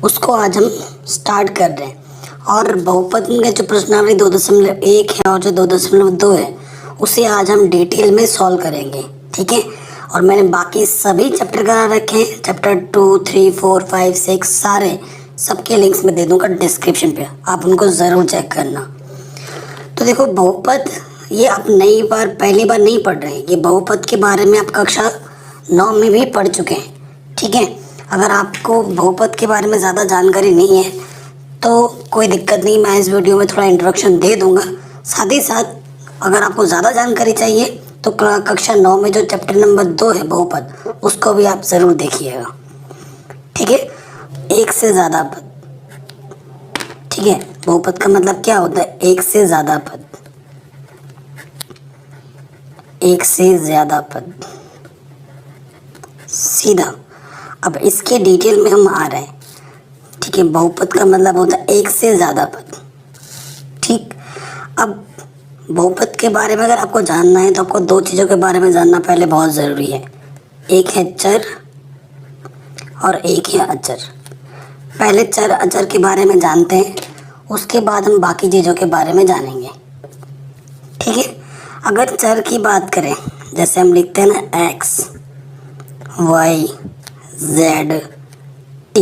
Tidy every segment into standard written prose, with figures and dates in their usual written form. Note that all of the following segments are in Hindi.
उसको आज हम स्टार्ट कर रहे हैं। और बहुपद में जो प्रश्नावली 2.1 है और जो 2.2 है उसे आज हम डिटेल में सॉल्व करेंगे, ठीक है। और मैंने बाकी सभी चैप्टर करा रखे हैं, चैप्टर 2, 3, 4, 5, 6 सारे सबके लिंक्स में दे दूंगा डिस्क्रिप्शन पे, आप उनको ज़रूर चेक करना। तो देखो बहुपद ये आप पहली बार नहीं पढ़ रहे हैं, ये बहुपद के बारे में आप कक्षा 9 में भी पढ़ चुके हैं, ठीक है। अगर आपको बहुपद के बारे में ज़्यादा जानकारी नहीं है तो कोई दिक्कत नहीं, मैं इस वीडियो में थोड़ा इंट्रोडक्शन दे दूंगा। साथ ही साथ अगर आपको ज़्यादा जानकारी चाहिए तो कक्षा 9 में जो चैप्टर नंबर 2 है बहुपद, उसको भी आप ज़रूर देखिएगा, ठीक है। एक से ज़्यादा पद, ठीक है। बहुपद का मतलब क्या होता है? एक से ज़्यादा पद, एक से ज़्यादा पद, सीधा। अब इसके डिटेल में हम आ रहे हैं, ठीक है। बहुपद का मतलब होता है एक से ज़्यादा पद, ठीक। अब बहुपद के बारे में अगर आपको जानना है तो आपको दो चीज़ों के बारे में जानना पहले बहुत ज़रूरी है। एक है चर और एक है अचर। पहले चर अचर के बारे में जानते हैं, उसके बाद हम बाकी चीज़ों के बारे में जानेंगे, ठीक है। अगर चर की बात करें, जैसे हम लिखते हैं ना x, y, z, t,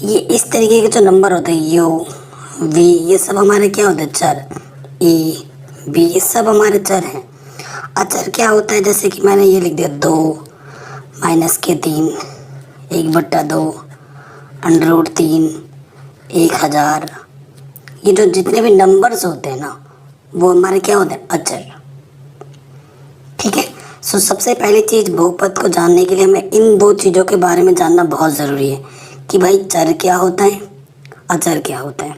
ये इस तरीके के जो नंबर होते हैं u, v, ये सब हमारे क्या होते हैं? चर। e, b, ये सब हमारे चर हैं। अचर क्या होता है? जैसे कि मैंने ये लिख दिया 2 - 3, 1/2, √3, 1000, ये जो जितने भी नंबर्स होते हैं ना वो हमारे क्या होते हैं? अचर, ठीक है। सो सबसे पहली चीज़ बहुपद को जानने के लिए हमें इन दो चीज़ों के बारे में जानना बहुत ज़रूरी है कि भाई चर क्या होता है, अचर क्या होता है,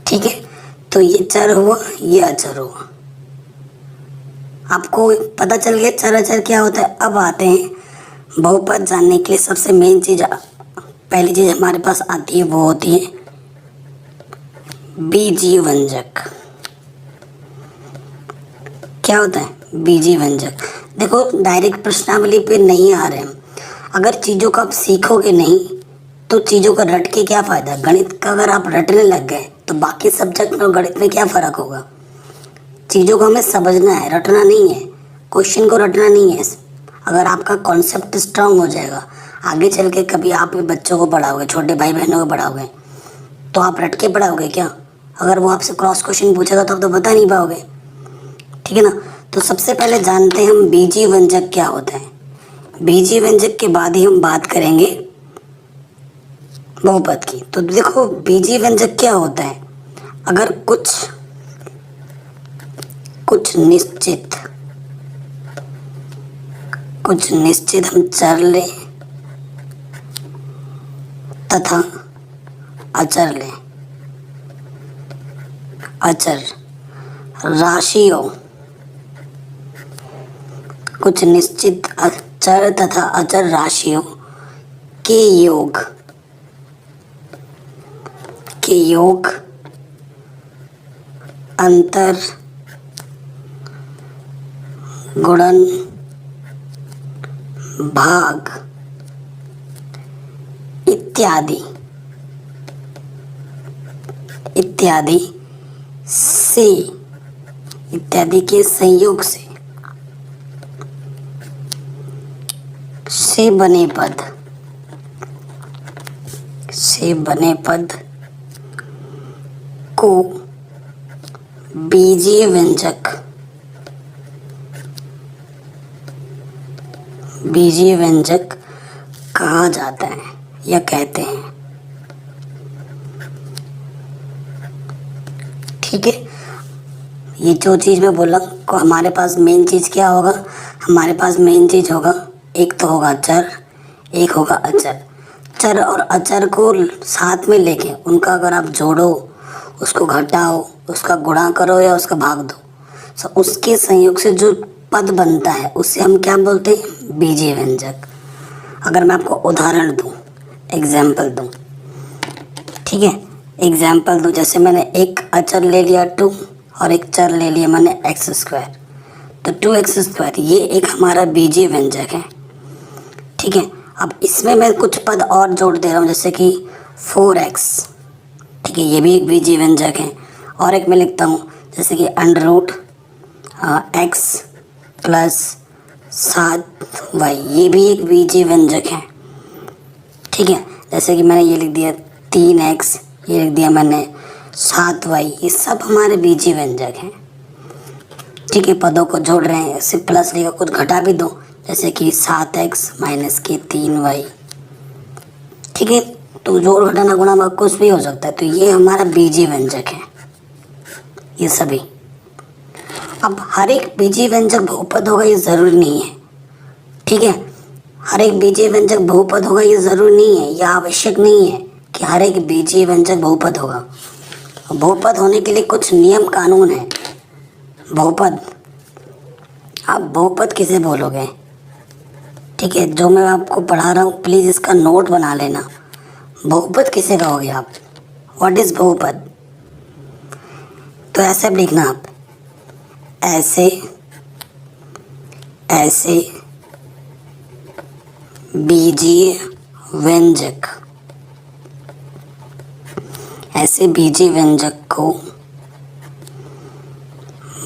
ठीक है। तो ये चर हुआ, ये अचर हुआ। आपको पता चल गया चर अचर क्या होता है। अब आते हैं बहुपद जानने के लिए सबसे मेन चीज़, पहली चीज़ हमारे पास आती है वो होती है बीजीय व्यंजक। क्या होता है बीजीय व्यंजक? देखो डायरेक्ट प्रश्नावली पे नहीं आ रहे हैं, अगर चीज़ों को आप सीखोगे नहीं तो चीज़ों का रट के क्या फ़ायदा। गणित का अगर आप रटने लग गए तो बाकी सब्जेक्ट में और गणित में क्या फ़र्क होगा। चीज़ों को हमें समझना है, रटना नहीं है, क्वेश्चन को रटना नहीं है। अगर आपका कॉन्सेप्ट स्ट्रांग हो जाएगा, आगे चल के कभी आप बच्चों को पढ़ाओगे, छोटे भाई बहनों को पढ़ाओगे तो आप रट के पढ़ाओगे क्या? अगर वो आपसे क्रॉस क्वेश्चन पूछेगा तो आप तो बता नहीं पाओगे, ठीक है ना। तो सबसे पहले जानते हैं हम बीजीय व्यंजक क्या होता है। बीजीय व्यंजक के बाद ही हम बात करेंगे बहुपद की। तो देखो बीजीय व्यंजक क्या होता है? अगर कुछ निश्चित हम चर लें तथा अचर लें, अचर राशियों, कुछ निश्चित चर तथा अचर राशियों के योग अंतर, गुणन, भाग इत्यादि के संयोग से बने पद को बीजीय व्यंजक कहा जाता है या कहते हैं, ठीक है। ये जो चीज़ मैं बोला को हमारे पास मेन चीज़ क्या होगा? हमारे पास मेन चीज़ होगा, एक तो होगा चर, एक होगा अचर। चर और अचर को साथ में लेके उनका अगर आप जोड़ो, उसको घटाओ, उसका गुणा करो या उसका भाग दो, तो उसके संयोग से जो पद बनता है उसे हम क्या बोलते हैं? बीजीय व्यंजक। अगर मैं आपको उदाहरण दूं, एग्जाम्पल दूं, ठीक है, एग्जाम्पल दूं, जैसे मैंने एक अचर ले लिया 2 और एक चर ले लिया मैंने x², तो 2x², ये एक हमारा बीजीय व्यंजक है, ठीक है। अब इसमें मैं कुछ पद और जोड़ दे रहा हूँ, जैसे कि 4x, ठीक है, ये भी एक बीजीय व्यंजक है। और एक मैं लिखता हूँ जैसे कि x प्लस 7y, ये भी एक बीजीय व्यंजक है, ठीक है। जैसे कि मैंने ये लिख दिया 3x, ये लिख दिया मैंने 7y, ये सब हमारे बीजीय व्यंजक हैं, ठीक है। पदों को जोड़ रहे हैं, सिर्फ प्लस लिखा, कुछ घटा भी दो, जैसे कि 7x माइनस के 3y, ठीक है। तो जोड़ घटाना गुणा भाग कुछ भी हो सकता है, तो ये हमारा बीजीय व्यंजक है ये सभी। अब हर एक बीजीय व्यंजक बहुपद होगा ये ज़रूरी नहीं है, ठीक है। हर एक बीजीय व्यंजक बहुपद होगा ये ज़रूरी नहीं है, यह आवश्यक नहीं है कि हर एक बीजीय व्यंजक बहुपद होगा। बहुपद होने के लिए कुछ नियम कानून है। बहुपद, आप बहुपद किसे बोलोगे, ठीक है, जो मैं आपको पढ़ा रहा हूँ प्लीज़ इसका नोट बना लेना। बहुपद किसे कहोगे आप, व्हाट इज़ बहुपद? तो ऐसे लिखना आप, ऐसे ऐसे बीजीय व्यंजक, ऐसे बीजीय व्यंजक को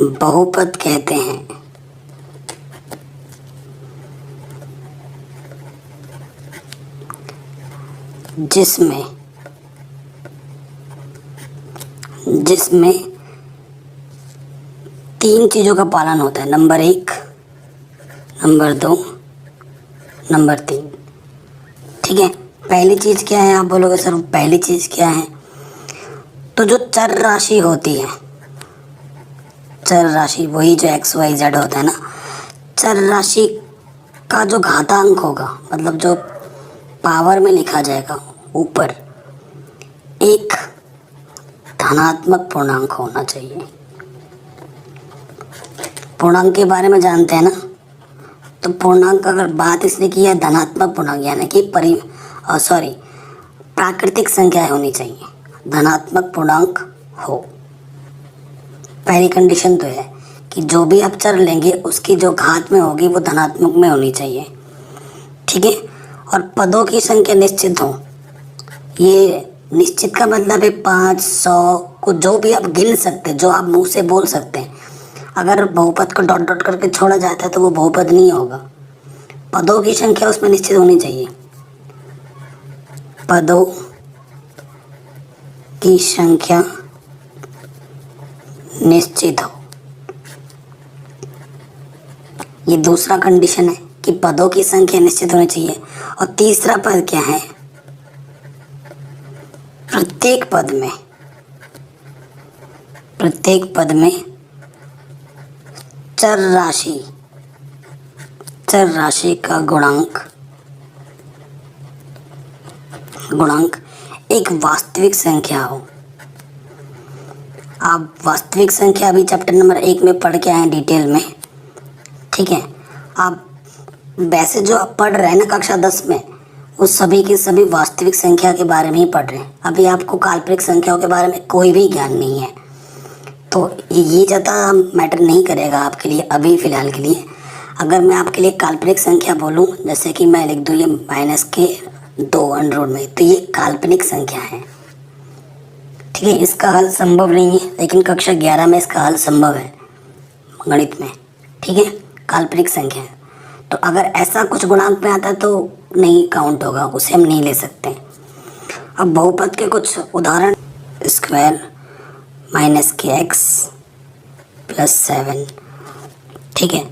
बहुपद कहते हैं। जिसमें तीन चीज़ों का पालन होता है, नंबर 1, नंबर 2, नंबर 3, ठीक है। पहली चीज़ क्या है, आप बोलोगे सर पहली चीज़ क्या है? तो जो चर राशि होती है, चर राशि वही जो x y z होता है ना, चर राशि का जो घातांक होगा, मतलब जो पावर में लिखा जाएगा ऊपर, एक धनात्मक पूर्णांक होना चाहिए। पूर्णांक के बारे में जानते हैं ना, तो पूर्णांक अगर बात इसने की है धनात्मक पूर्णांक, यानी कि प्राकृतिक संख्या होनी चाहिए, धनात्मक पूर्णांक हो। पहली कंडीशन तो है कि जो भी आप चर लेंगे उसकी जो घात में होगी वो धनात्मक में होनी चाहिए, ठीक है। और पदों की संख्या निश्चित हो, ये निश्चित का मतलब है 5, 100 को जो भी आप गिन सकते हैं, जो आप मुंह से बोल सकते हैं। अगर बहुपद को डॉट डॉट करके छोड़ा जाता है तो वो बहुपद नहीं होगा। पदों की संख्या उसमें निश्चित होनी चाहिए, पदों की संख्या निश्चित हो, ये दूसरा कंडीशन है कि पदों की संख्या निश्चित होनी चाहिए। और तीसरा पद क्या है, प्रत्येक पद में चर राशि का गुणांक एक वास्तविक संख्या हो। आप वास्तविक संख्या अभी चैप्टर नंबर 1 में पढ़ के आए हैं डिटेल में, ठीक है। आप वैसे जो आप पढ़ रहे हैं ना कक्षा 10 में, वो सभी के सभी वास्तविक संख्या के बारे में ही पढ़ रहे हैं। अभी आपको काल्पनिक संख्याओं के बारे में कोई भी ज्ञान नहीं है, तो ये ज़्यादा मैटर नहीं करेगा आपके लिए अभी फ़िलहाल के लिए। अगर मैं आपके लिए काल्पनिक संख्या बोलूँ, जैसे कि मैं लिख दूँ ये -2 में, तो ये काल्पनिक संख्या है, ठीक है। इसका हल संभव नहीं है, लेकिन कक्षा 11 में इसका हल संभव है गणित में, ठीक है। काल्पनिक संख्या है, तो अगर ऐसा कुछ गुणांक में आता है तो नहीं काउंट होगा, उसे हम नहीं ले सकते। अब बहुपद के कुछ उदाहरण, स्क्वायर -kx + 7, ठीक है।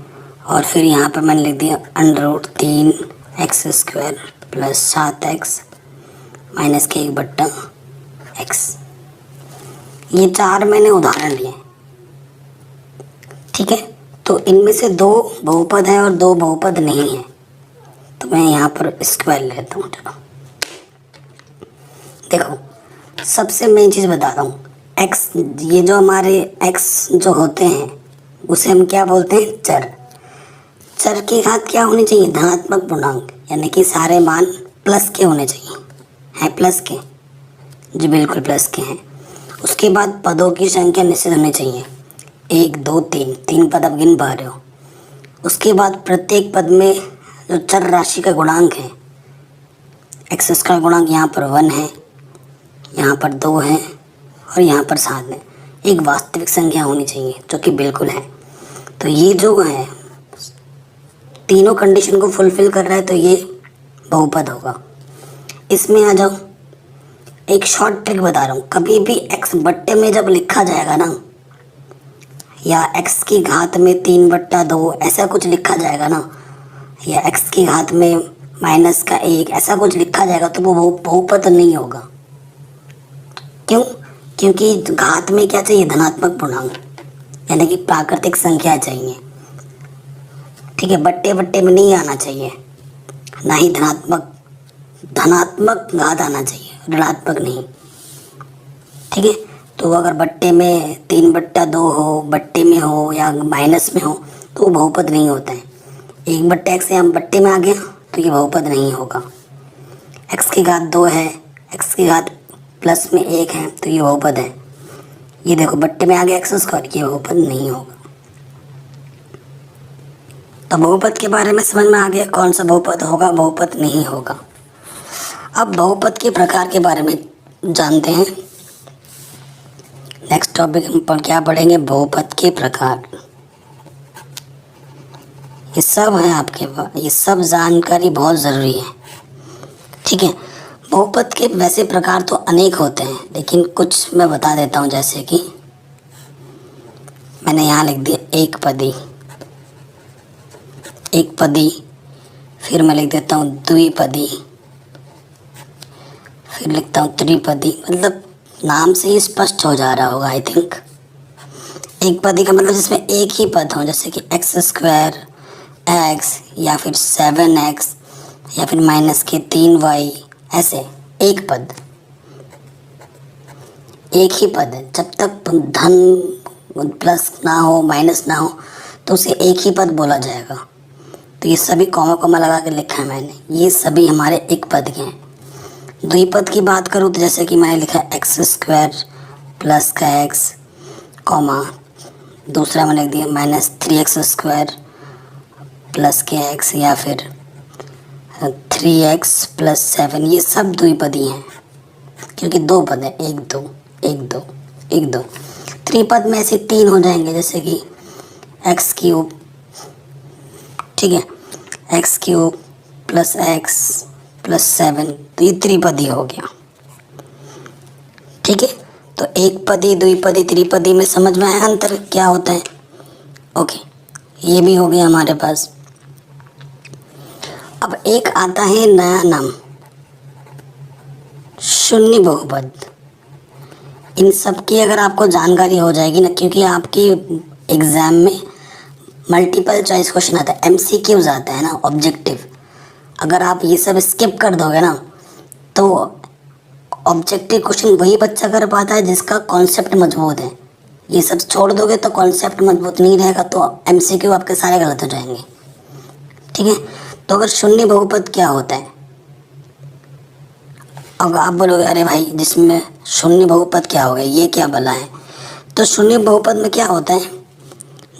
और फिर यहाँ पर मैंने लिख दिया √3x² + 7x -k/x। ये 4 मैंने उदाहरण लिए, ठीक है। तो इनमें से 2 बहुपद है और 2 बहुपद नहीं है, तो मैं यहाँ पर स्क्वायर लेता हूँ। चलो देखो, सबसे मेन चीज़ बताता हूँ, x, ये जो हमारे x जो होते हैं उसे हम क्या बोलते हैं, चर की घात क्या होनी चाहिए, धनात्मक पूर्णांक, यानी कि सारे मान प्लस के होने चाहिए, हैं प्लस के, जी बिल्कुल प्लस के हैं। उसके बाद पदों की संख्या निश्चित होनी चाहिए, 1, 2, 3 पद आप गिन पा रहे हो। उसके बाद प्रत्येक पद में जो चर राशि का गुणांक है एक्स स्क्वायर गुणांक यहाँ पर 1 है, यहाँ पर 2 है और यहाँ पर 7 है। एक वास्तविक संख्या होनी चाहिए जो कि बिल्कुल है। तो ये जो है तीनों कंडीशन को फुलफिल कर रहा है, तो ये बहुपद होगा। इसमें आ जाओ, एक शॉर्ट ट्रिक बता रहा हूँ। कभी भी x बट्टे में जब लिखा जाएगा ना, या x की घात में 3/2 ऐसा कुछ लिखा जाएगा ना, या x की घात में -1 ऐसा कुछ लिखा जाएगा, तो वो बहुपद नहीं होगा। क्यों? क्योंकि घात में क्या चाहिए? धनात्मक पूर्णांक, यानी कि प्राकृतिक संख्या चाहिए। ठीक है, बट्टे बट्टे में नहीं आना चाहिए, ना ही धनात्मक घात आना चाहिए, ऋणात्मक नहीं। ठीक है, तो अगर बट्टे में 3/2 हो, बट्टे में हो या माइनस में हो, तो वो बहुपद नहीं होता है। 1/x से हम बट्टे में आ गया तो ये बहुपद नहीं होगा। x की घात 2 है, x की घात प्लस में 1 है, तो ये बहुपद है। ये देखो बट्टे में आ गया x², ये बहुपद नहीं होगा। तो बहुपद के बारे में समझ में आ गया, कौन सा बहुपद होगा, बहुपद नहीं होगा। अब बहुपद के प्रकार के बारे में जानते हैं। नेक्स्ट टॉपिक हम क्या पढ़ेंगे? बहुपद के प्रकार। ये सब है आपके पास, ये सब जानकारी बहुत ज़रूरी है। ठीक है, बहुपद के वैसे प्रकार तो अनेक होते हैं, लेकिन कुछ मैं बता देता हूँ। जैसे कि मैंने यहाँ लिख दिया एकपदी, फिर मैं लिख देता हूँ द्विपदी, फिर लिखता हूँ त्रिपदी। मतलब नाम से ही स्पष्ट हो जा रहा होगा आई थिंक। एक पदी का मतलब जिसमें एक ही पद हो, जैसे कि x² x या फिर 7x या फिर -3y, ऐसे एक पद, एक ही पद है। जब तक धन प्लस ना हो, माइनस ना हो, तो उसे एक ही पद बोला जाएगा। तो ये सभी कॉमा लगा के लिखा है मैंने, ये सभी हमारे एक पद के हैं। द्विपद की बात करूँ तो जैसे कि मैंने लिखा x² प्लस का x, कॉमा दूसरा मैंने लिख दिया -3x² प्लस के x या फिर 3x प्लस 7। ये सब द्विपदी हैं क्योंकि दो पद हैं, 1 2 1 2 1 2। त्रिपद में ऐसे 3 हो जाएंगे, जैसे कि x³ ठीक है, x³ प्लस x प्लस 7, तो ये त्रिपदी हो गया। ठीक है, तो एक पदी, द्विपदी, त्रिपदी में समझ में आया अंतर क्या होता है? ओके, ये भी हो गया हमारे पास। अब एक आता है नया नाम, शून्य बहुपद। इन सब की अगर आपको जानकारी हो जाएगी ना, क्योंकि आपकी एग्ज़ाम में मल्टीपल चॉइस क्वेश्चन आता है, MCQs आता है ना, ऑब्जेक्टिव। अगर आप ये सब स्किप कर दोगे ना, तो ऑब्जेक्टिव क्वेश्चन वही बच्चा कर पाता है जिसका कॉन्सेप्ट मजबूत है। ये सब छोड़ दोगे तो कॉन्सेप्ट मजबूत नहीं रहेगा, तो MCQ आपके सारे गलत हो जाएंगे। ठीक है, तो अगर शून्य बहुपद क्या होता है? अब आप बोलोगे अरे भाई जिसमें शून्य बहुपद क्या हो गया, ये क्या भला है? तो शून्य बहुपद में क्या होता है?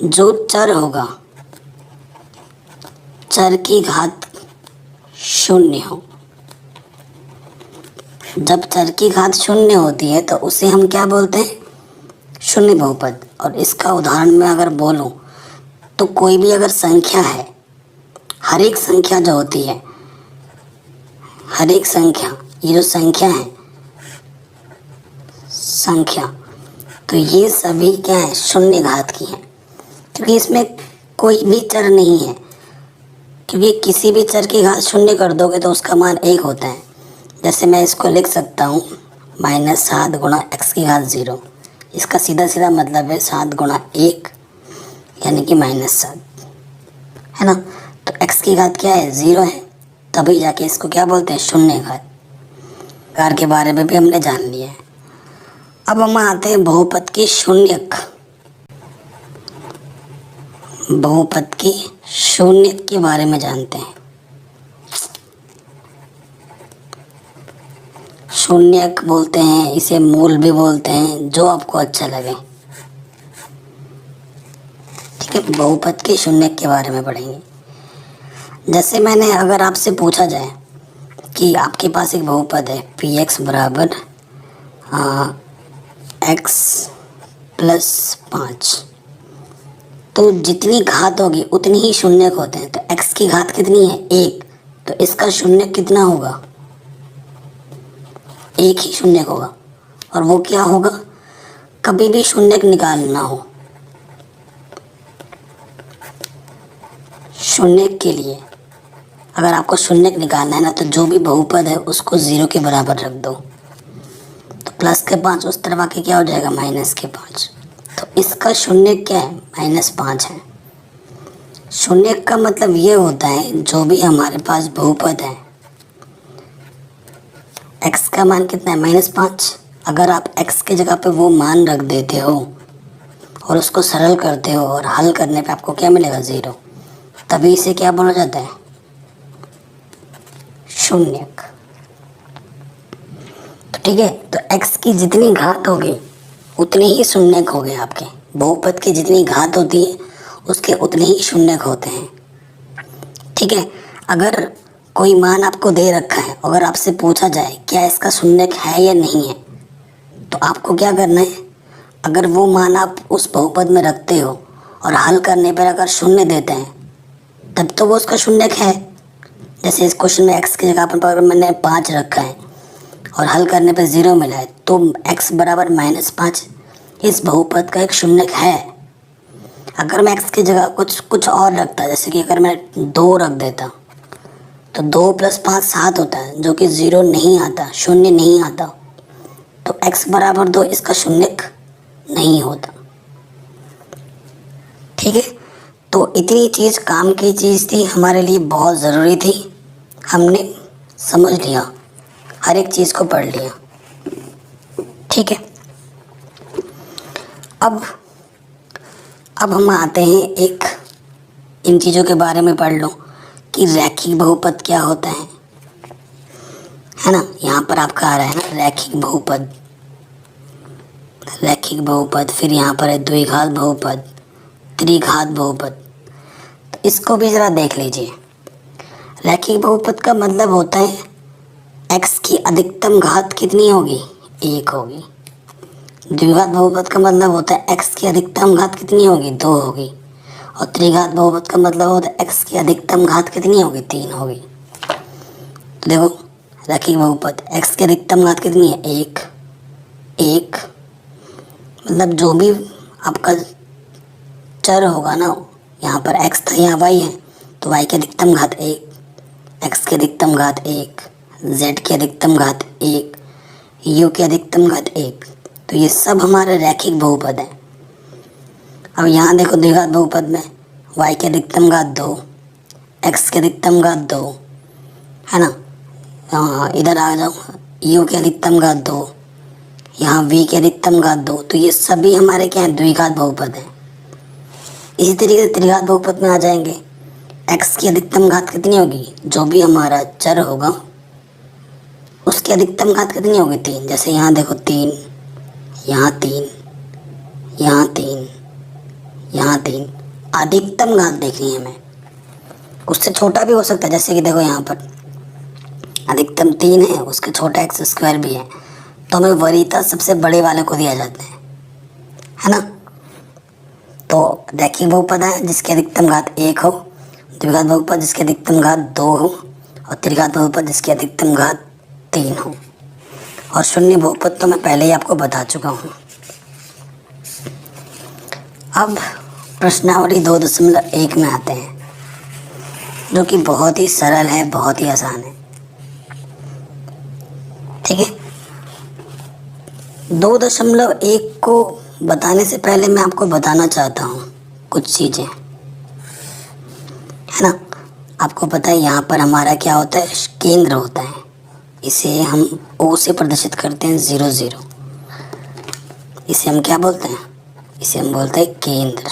जो चर होगा, चर की घात शून्य हो। जब चर की घात शून्य होती है तो उसे हम क्या बोलते हैं? शून्य बहुपद। और इसका उदाहरण मैं अगर बोलूं तो कोई भी अगर संख्या है, हर एक संख्या जो होती है, हर एक संख्या, ये जो संख्या है, संख्या, तो ये सभी क्या है? शून्य घात की है, क्योंकि इसमें कोई भी चर नहीं है। क्योंकि किसी भी चर की घात शून्य कर दोगे तो उसका मान 1 होता है। जैसे मैं इसको लिख सकता हूँ -7 गुणा x की घात 0। इसका सीधा सीधा मतलब है 7 गुणा 1 यानी कि -7, है ना। तो x की घात क्या है? 0 है, तभी जाके इसको क्या बोलते हैं? शून्य घात। प्रकार के बारे में भी हमने जान लिया है। अब हम आते हैं बहुपद की शून्यक। बहुपद की शून्यक के बारे में जानते हैं। शून्यक बोलते हैं इसे, मूल भी बोलते हैं, जो आपको अच्छा लगे। ठीक है, बहुपद के शून्यक के बारे में पढ़ेंगे। जैसे मैंने अगर आपसे पूछा जाए कि आपके पास एक बहुपद है पी एक्स बराबर एक्स प्लस 5, तो जितनी घात होगी उतनी ही शून्यक होते हैं। तो x की घात कितनी है 1, तो इसका शून्यक कितना होगा, 1 ही शून्यक होगा। और वो क्या होगा, कभी भी शून्यक निकालना हो, शून्यक के लिए अगर आपको शून्यक निकालना है ना, तो जो भी बहुपद है उसको 0 के बराबर रख दो। तो प्लस के 5 उस तरफ आके क्या हो जाएगा, माइनस के 5। तो इसका शून्यक क्या है, -5 है। शून्यक का मतलब ये होता है जो भी हमारे पास बहुपद है, x का मान कितना है, -5। अगर आप x की जगह पे वो मान रख देते हो और उसको सरल करते हो और हल करने पे आपको क्या मिलेगा, 0, तभी इसे क्या बोला जाता है, शून्यक। तो ठीक है, तो x की जितनी घात होगी उतनी ही शून्यक हो गए आपके। बहुपद की जितनी घात होती है उसके उतने ही शून्यक होते हैं। ठीक है, अगर कोई मान आपको दे रखा है, अगर आपसे पूछा जाए क्या इसका शून्यक है या नहीं है, तो आपको क्या करना है, अगर वो मान आप उस बहुपद में रखते हो और हल करने पर अगर शून्य देते हैं तब तो वो उसका शून्यक है। जैसे इस क्वेश्चन में x की जगह पर मैंने 5 रखा है और हल करने पर 0 मिला है, तो x बराबर -5 इस बहुपद का एक शून्यक है। अगर मैं x की जगह कुछ और रखता, जैसे कि अगर मैं 2 रख देता, तो 2 + 5 7 होता है, जो कि 0 नहीं आता, शून्य नहीं आता, तो x बराबर 2 इसका शून्यक नहीं होता। ठीक है, तो इतनी चीज़ काम की चीज़ थी, हमारे लिए बहुत ज़रूरी थी, हमने समझ लिया, हर एक चीज़ को पढ़ लिया। ठीक है, अब हम आते हैं एक, इन चीज़ों के बारे में पढ़ लो कि रैखिक बहुपद क्या होता है ना। यहाँ पर आपका आ रहा है ना रैखिक बहुपद, रैखिक बहुपद, फिर यहाँ पर है द्विघात बहुपद, त्रिघात बहुपद। तो इसको भी ज़रा देख लीजिए। रैखिक बहुपद का मतलब होता है x की अधिकतम घात कितनी होगी, 1 होगी। द्विघात बहुपद का मतलब होता है x की अधिकतम घात कितनी होगी, 2 होगी। और त्रिघात बहुपद का मतलब होता है x की अधिकतम घात कितनी होगी, 3 होगी। तो देखो रैखिक बहुपद, x की अधिकतम घात कितनी है, 1 1, मतलब जो भी आपका चर होगा ना, यहाँ पर x था, यहाँ y है, तो y की अधिकतम घात 1, x की अधिकतम घात 1, z की अधिकतम घात 1, u की अधिकतम घात 1। तो ये सब हमारे रैखिक बहुपद है। अब यहाँ देखो द्विघात बहुपद में y की अधिकतम घात 2, x की अधिकतम घात 2, है ना। इधर आ जाओ, u की अधिकतम घात 2, यहाँ v की अधिकतम घात 2। तो ये सभी हमारे क्या हैं, द्विघात बहुपद हैं। इसी तरीके से त्रिघात बहुपद में आ जाएंगे, x की अधिकतम घात कितनी होगी, जो भी हमारा चर होगा उसकी अधिकतम घात कितनी होगी, 3। जैसे यहाँ देखो 3, यहाँ 3, यहाँ 3, यहाँ 3, अधिकतम घात देखनी है हमें, उससे छोटा भी हो सकता है। जैसे कि देखो यहाँ पर अधिकतम 3 है, उसके छोटा x² भी है, तो हमें वरीयता सबसे बड़े वाले को दिया जाता है ना। तो रैखिक बहुपद है जिसकी अधिकतम घात 1 हो, द्विघात बहुपद जिसकी अधिकतम घात 2 हो, और त्रिघात बहुपद जिसकी अधिकतम घात 3 हो। और शून्य बहुपद तो मैं पहले ही आपको बता चुका हूँ। अब प्रश्नावली 2.1 में आते हैं, जो कि बहुत ही सरल है, बहुत ही आसान है। ठीक है, 2.1 को बताने से पहले मैं आपको बताना चाहता हूँ कुछ चीज़ें, है ना। आपको पता है यहाँ पर हमारा क्या होता है, केंद्र होता है, इसे हम O से प्रदर्शित करते हैं 0 0। इसे हम क्या बोलते हैं, इसे हम बोलते हैं केंद्र,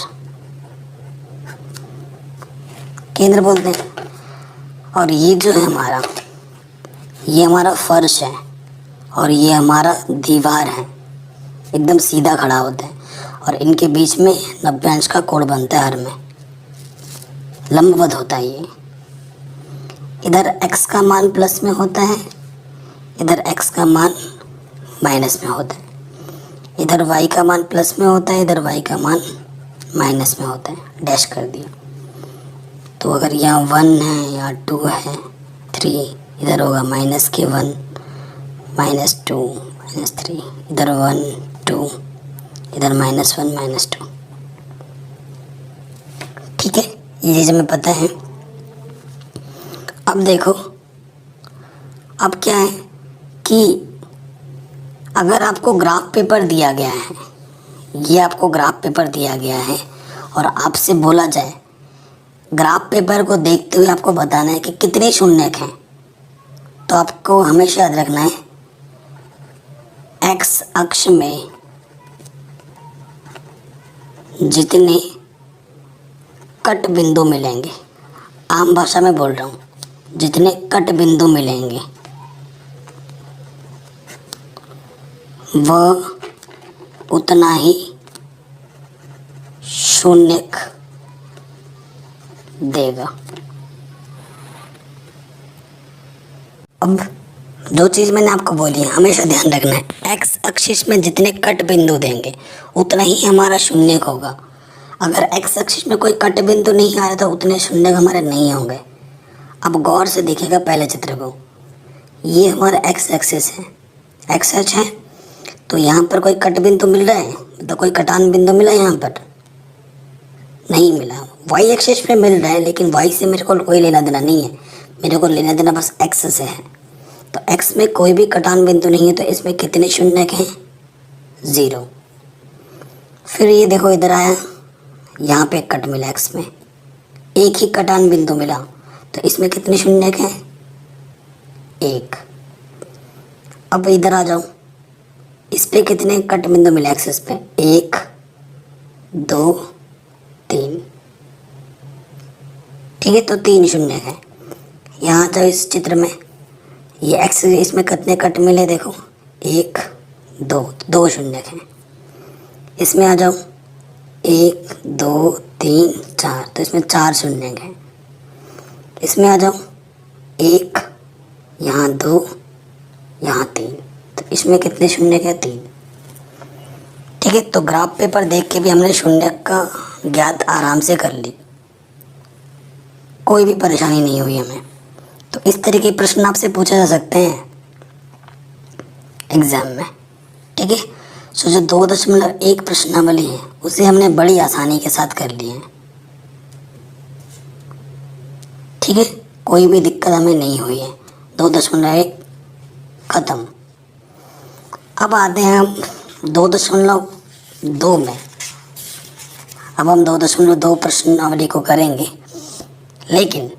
केंद्र बोलते हैं। और ये जो है हमारा, ये हमारा फर्श है और ये हमारा दीवार है, एकदम सीधा खड़ा होता है और इनके बीच में 90 अंश का कोण बनता है, हर में लंबवत होता है ये। इधर x का मान प्लस में होता है, इधर x का मान माइनस में होता है, इधर y का मान प्लस में होता है, इधर y का मान माइनस में होता है, डैश कर दिया। तो अगर यहाँ 1 है, यहाँ 2 है, 3, इधर होगा माइनस के 1, -2, -3, इधर 1, 2, इधर -1, -2। ठीक है, ये चीज़ हमें पता है। अब देखो, अब क्या है कि अगर आपको ग्राफ पेपर दिया गया है, ये आपको ग्राफ पेपर दिया गया है और आपसे बोला जाए ग्राफ पेपर को देखते हुए आपको बताना है कि कितने शून्यक हैं, तो आपको हमेशा याद रखना है एक्स अक्ष में जितने कट बिंदु मिलेंगे, आम भाषा में बोल रहा हूँ, जितने कट बिंदु मिलेंगे वह उतना ही शून्यक देगा। अब जो चीज़ मैंने आपको बोली है हमेशा ध्यान रखना है, एक्स एक्सिस में जितने कट बिंदु देंगे उतना ही हमारा शून्यक होगा। अगर एक्स एक्सिस में कोई कट बिंदु नहीं आ रहा तो उतने शून्यक हमारे नहीं होंगे। अब गौर से देखिएगा पहले चित्र को, ये हमारा एक्स एक्सिस है, एक्स एक्स है, तो यहाँ पर कोई कट बिंदु मिल रहा है, तो कोई कटान बिंदु मिला है, यहाँ पर नहीं मिला। वाई एक्सिस पे मिल रहा है, लेकिन वाई से मेरे को कोई लेना देना नहीं है, मेरे को लेना देना बस एक्स से है। तो एक्स में कोई भी कटान बिंदु नहीं है, तो इसमें कितने शून्यक हैं? 0। फिर ये देखो इधर आया, यहाँ पे कट मिला, एक्स में एक ही कटान बिंदु मिला, तो इसमें कितने शून्यक हैं? 1। अब इधर आ जाओ, इस पे कितने कट बिंदु मिले एक्सिस पे? 1, 2, 3। ठीक है, तो 3 शून्यक है। यहाँ जाओ इस चित्र में, ये एक्स, इसमें कितने कट मिले देखो, 1, 2 शून्यक हैं। इसमें आ जाओ, 1, 2, 3, 4, तो इसमें 4 शून्यक हैं। इसमें आ जाओ, 1, यहाँ 2, यहाँ 3, तो इसमें कितने शून्यक है? 3। ठीक है, तो ग्राफ पेपर देख के भी हमने शून्यक का ज्ञात आराम से कर ली, कोई भी परेशानी नहीं हुई हमें। तो इस तरह के प्रश्न आपसे पूछे जा सकते हैं एग्ज़ाम में। ठीक है, सो जो 2.1 प्रश्नावली है उसे हमने बड़ी आसानी के साथ कर लिए हैं। ठीक है, कोई भी दिक्कत हमें नहीं हुई है। 2.1 ख़त्म। अब आते हैं हम 2.2 में। अब हम 2.2 प्रश्नावली को करेंगे, लेकिन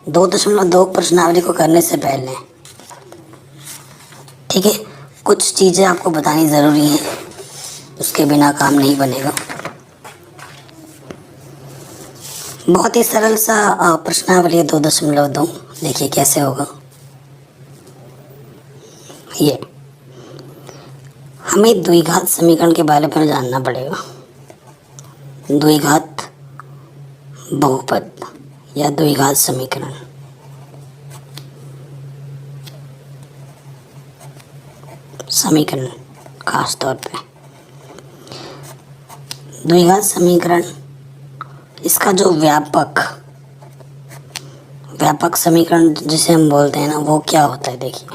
2.2 प्रश्नावली को करने से पहले ठीक है कुछ चीज़ें आपको बतानी ज़रूरी हैं, उसके बिना काम नहीं बनेगा। बहुत ही सरल सा प्रश्नावली है 2.2। देखिए कैसे होगा। ये हमें द्विघात समीकरण के बारे में जानना पड़ेगा। द्विघात बहुपद या द्विघात समीकरण। समीकरण खास तौर पे द्विघात समीकरण, इसका जो व्यापक समीकरण जिसे हम बोलते हैं ना, वो क्या होता है देखिए,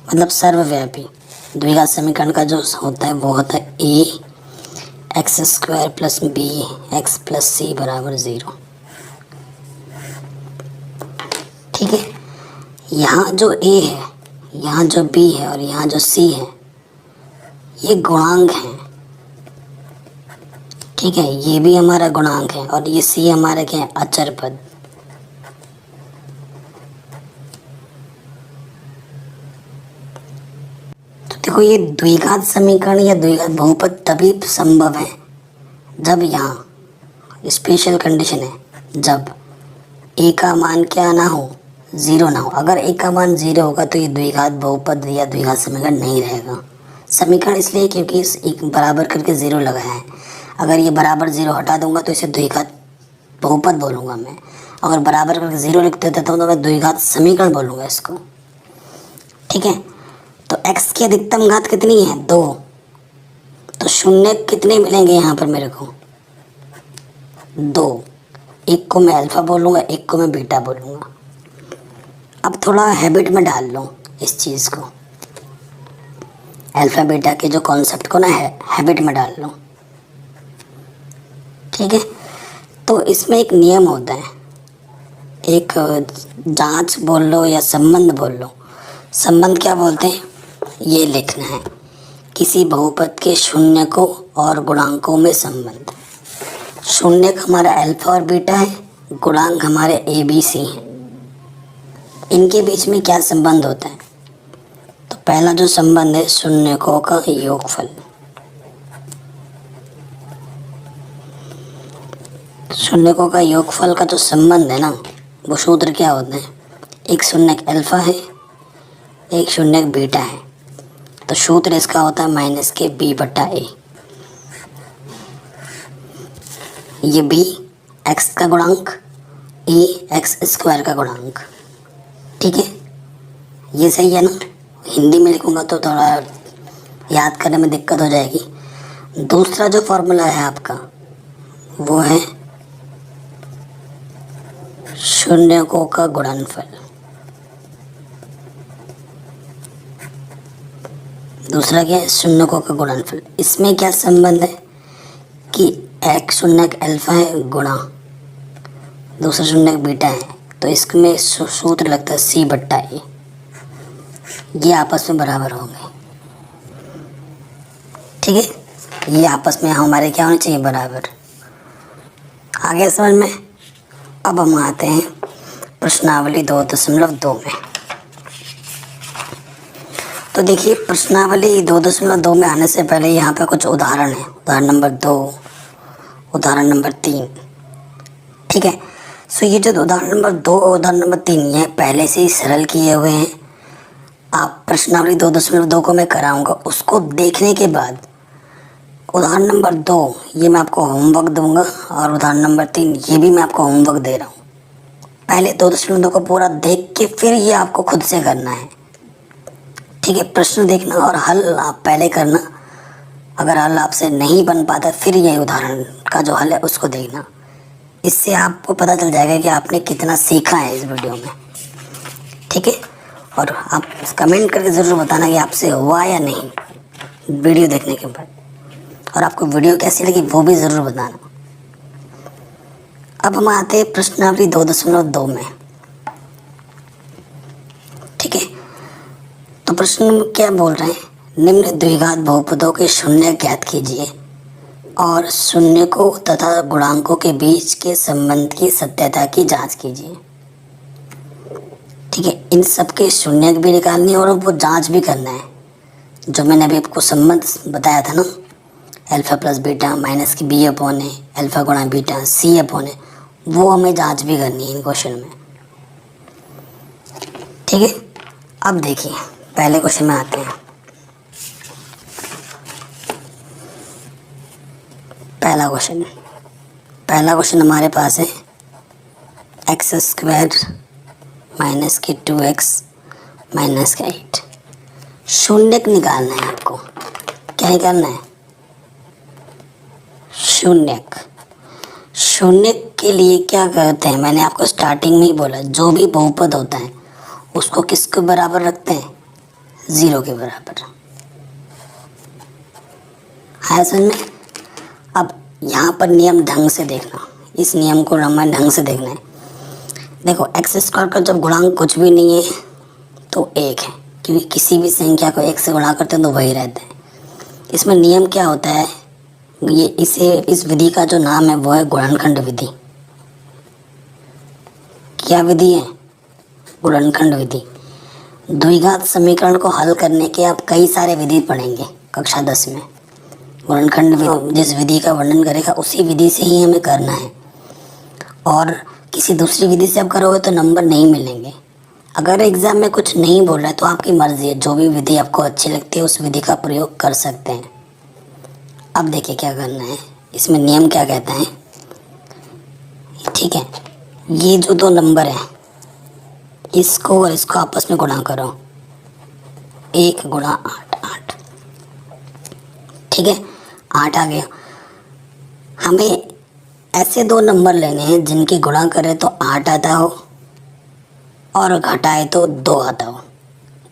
मतलब सर्वव्यापी द्विघात समीकरण का जो होता है वो होता है ax² + bx + c = 0। ठीक है, यहाँ जो a है, यहाँ जो b है और यहाँ जो c है, ये गुणांक हैं। ठीक है, ये भी हमारा गुणांक है और ये c हमारा क्या है? अचर पद। तो देखो, ये द्विघात समीकरण या द्विघात बहुपद तभी संभव है जब यहाँ स्पेशल कंडीशन है, जब a का मान क्या ना हो? 0 ना हो। अगर a का मान 0 होगा तो ये द्विघात बहुपद या द्विघात समीकरण नहीं रहेगा। समीकरण इसलिए क्योंकि इस एक बराबर करके 0 लगाया है। अगर ये बराबर 0 हटा दूंगा तो इसे द्विघात बहुपद बोलूँगा मैं। अगर बराबर करके 0 लिख देता हूँ तो मैं द्विघात समीकरण बोलूँगा इसको। ठीक है, तो x की अधिकतम घात कितनी है? 2। तो शून्य कितने मिलेंगे यहाँ पर मेरे को? 2। एक को मैं अल्फ़ा बोलूँगा, एक को मैं बीटा बोलूँगा। अब थोड़ा हैबिट में डाल लो इस चीज़ को, अल्फ़ा बीटा के जो कॉन्सेप्ट को ना हैबिट में डाल लो। ठीक है, तो इसमें एक नियम होता है, एक जांच बोल लो या संबंध बोल लो। संबंध क्या बोलते हैं? ये लिखना है, किसी बहुपद के शून्य को और गुणांकों में संबंध। शून्य हमारा अल्फ़ा और बीटा है, गुणांक हमारे ए बी सी हैं। इनके बीच में क्या संबंध होता है? तो पहला जो संबंध है शून्यकों का योगफल। शून्यकों का योगफल का जो संबंध है ना, वो सूत्र क्या होता है? एक शून्यक अल्फ़ा है, एक शून्यक बीटा है। तो सूत्र इसका होता है माइनस के बी बट्टा ए। ये बी एक्स का गुणांक, ए एक्स स्क्वायर का गुणांक। ठीक है, ये सही है ना? हिंदी में लिखूँगा तो थोड़ा याद करने में दिक्कत हो जाएगी। दूसरा जो फॉर्मूला है आपका वो है शून्यकों का गुणनफल। दूसरा क्या है? शून्यकों का गुणनफल। इसमें क्या संबंध है कि एक शून्यक अल्फ़ा है गुणा दूसरा शून्यक बीटा है, तो इसमें सूत्र लगता है सी बट्टा ए। ये आपस में बराबर होंगे। ठीक है, ये आपस में हमारे क्या होने चाहिए? बराबर। आगे समझ में? अब हम आते हैं प्रश्नावली 2.2 में। तो देखिए, प्रश्नावली 2.2 में आने से पहले यहाँ पे कुछ उदाहरण है। उदाहरण नंबर 2, उदाहरण नंबर 3। ठीक है, सो ये जो उदाहरण नंबर 2 और उदाहरण नंबर 3 ये पहले से ही सरल किए हुए हैं। आप प्रश्नावली 2.2 को मैं कराऊंगा, उसको देखने के बाद उदाहरण नंबर 2 ये मैं आपको होमवर्क दूंगा, और उदाहरण नंबर 3 ये भी मैं आपको होमवर्क दे रहा हूँ। पहले 2.2 को पूरा देख के फिर ये आपको खुद से करना है। ठीक है, प्रश्न देखना और हल आप पहले करना। अगर हल आपसे नहीं बन पाता फिर ये उदाहरण का जो हल है उसको देखना। इससे आपको पता चल जाएगा कि आपने कितना सीखा है इस वीडियो में। ठीक है, और आप कमेंट करके ज़रूर बताना कि आपसे हुआ या नहीं वीडियो देखने के बाद, और आपको वीडियो कैसी लगी वो भी ज़रूर बताना। अब हम आते हैं प्रश्नावली 2.2 में। ठीक है, तो प्रश्न क्या बोल रहे हैं? निम्न द्विघात बहुपदों के शून्य ज्ञात कीजिए और शून्यकों तथा गुणांकों के बीच के संबंध की सत्यता की जांच कीजिए। ठीक है, इन सब के शून्य भी निकालनी है और वो जांच भी करना है। जो मैंने अभी आपको संबंध बताया था ना, अल्फ़ा प्लस बीटा माइनस की बी अपॉन है, अल्फ़ा गुणा बीटा सी अपॉन है, वो हमें जांच भी करनी है इन क्वेश्चन में। ठीक है, अब देखिए पहले क्वेश्चन में आते हैं। पहला क्वेश्चन हमारे पास है एक्स स्क्वायर माइनस के 2x माइनस का 8। शून्यक निकालना है आपको। क्या निकालना है? शून्यक। शून्यक के लिए क्या करते हैं? मैंने आपको स्टार्टिंग में ही बोला, जो भी बहुपद होता है उसको किसके बराबर रखते हैं? 0 के बराबर। है समझ में? अब यहाँ पर नियम ढंग से देखना, इस नियम को हमें ढंग से देखना है। देखो, एक्स स्क्वायर का जब गुणांक कुछ भी नहीं है तो 1 है, क्योंकि किसी भी संख्या को 1 से गुणा करते हैं तो वही रहता है। इसमें नियम क्या होता है? ये इस विधि का जो नाम है वो है गुणनखंड विधि। क्या विधि है? गुणनखंड विधि। द्विघात समीकरण को हल करने के आप कई सारे विधि पढ़ेंगे कक्षा 10 में। गुणनखंड जिस विधि का वर्णन करेगा उसी विधि से ही हमें करना है, और किसी दूसरी विधि से आप करोगे तो नंबर नहीं मिलेंगे। अगर एग्ज़ाम में कुछ नहीं बोल रहा है तो आपकी मर्ज़ी है, जो भी विधि आपको अच्छी लगती है उस विधि का प्रयोग कर सकते हैं। अब देखिए क्या करना है, इसमें नियम क्या कहता है। ठीक है, ये जो दो नंबर हैं इसको और इसको आपस में गुणा करो, 1 गुणा 8, 8, ठीक है, 8 आ गया। हमें ऐसे दो नंबर लेने हैं जिनकी गुणा करें तो 8 आता हो और घटाए तो 2 आता हो,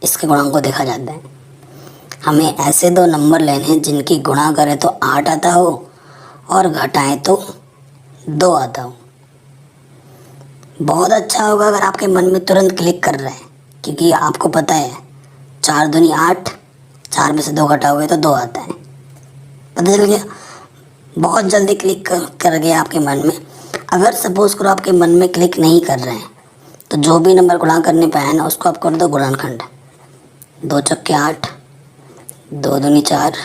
इसके गुणांक को देखा जाता है। हमें ऐसे दो नंबर लेने हैं जिनकी गुणा करें तो 8 आता हो और घटाएं तो 2 आता हो। बहुत अच्छा होगा अगर आपके मन में तुरंत क्लिक कर रहा है, क्योंकि आपको पता है 4 दूनी 8, 4 में से 2 घटाओगे तो 2 आता है। पता चल गया, बहुत जल्दी क्लिक कर गया आपके मन में। अगर सपोज करो आपके मन में क्लिक नहीं कर रहे हैं तो जो भी नंबर गुणा करने पे आए ना उसको आप कर दो गुणनखंड। 2 चक्के 8, 2 दूनी 4,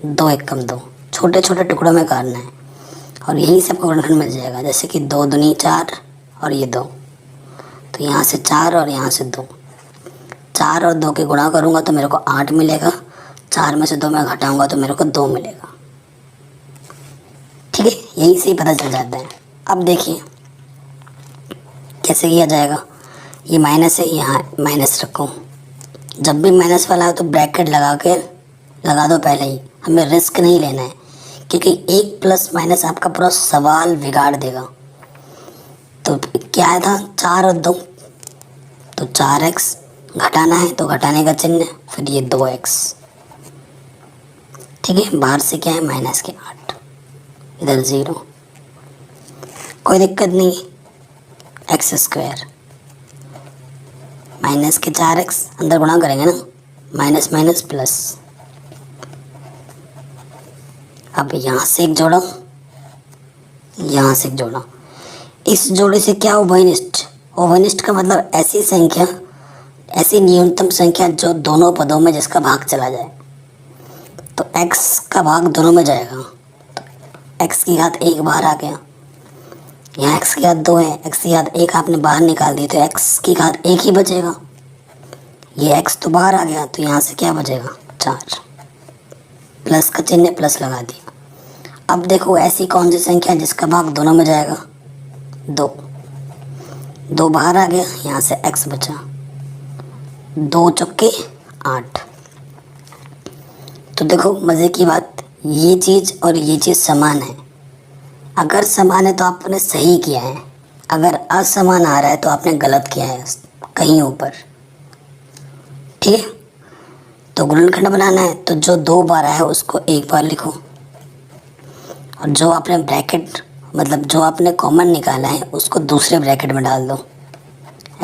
2 एकम 2, छोटे छोटे टुकड़ों में काटना है और यहीं से आपको गुणनखंड मिल जाएगा। जैसे कि 2 दूनी 4 और ये 2, तो यहाँ से 4 और यहाँ से 2, 4 और 2 के गुणा करूँगा तो मेरे को 8 मिलेगा, 4 में से 2 मैं घटाऊँगा तो मेरे को 2 मिलेगा। ठीक है, यहीं से ही पता चल जाता है। अब देखिए कैसे किया जाएगा। ये माइनस है, यहाँ माइनस रखो। जब भी माइनस वाला हो तो ब्रैकेट लगा दो पहले ही, हमें रिस्क नहीं लेना है, क्योंकि 1 प्लस माइनस आपका पूरा सवाल बिगाड़ देगा। तो क्या आया था 4 और 2, तो 4x घटाना है तो घटाने का चिन्ह, फिर ये 2x, ठीक है। बाहर से क्या है माइनस के 8, इधर 0, कोई दिक्कत नहीं। एक्स स्क्वायर माइनस के 4x अंदर गुणा करेंगे ना, माइनस माइनस प्लस। अब यहाँ से एक जोड़ा, यहाँ से एक जोड़ा, इस जोड़े से क्या उभयनिष्ठ। उभयनिष्ठ का मतलब ऐसी संख्या, ऐसी न्यूनतम संख्या जो दोनों पदों में जिसका भाग चला जाए। तो x का भाग दोनों में जाएगा, तो x की घात 1 बाहर आ गया, यहाँ x की घात 2 है, x की घात 1 आपने बाहर निकाल दी तो x की घात 1 ही बचेगा। ये x तो बाहर आ गया तो यहाँ से क्या बचेगा 4, प्लस का चिन्ह प्लस लगा दिया। अब देखो ऐसी कौन सी संख्या जिसका भाग दोनों में जाएगा, 2, 2 बाहर आ गया, यहाँ से x बचा, 2 चौके 8। तो देखो मज़े की बात, ये चीज़ और ये चीज़ समान है। अगर समान है तो आपने सही किया है, अगर असमान आ रहा है तो आपने गलत किया है कहीं ऊपर, ठीक है। तो गुणनखंड बनाना है तो जो 2 बार आया है उसको 1 बार लिखो, और जो आपने ब्रैकेट मतलब जो आपने कॉमन निकाला है उसको दूसरे ब्रैकेट में डाल दो,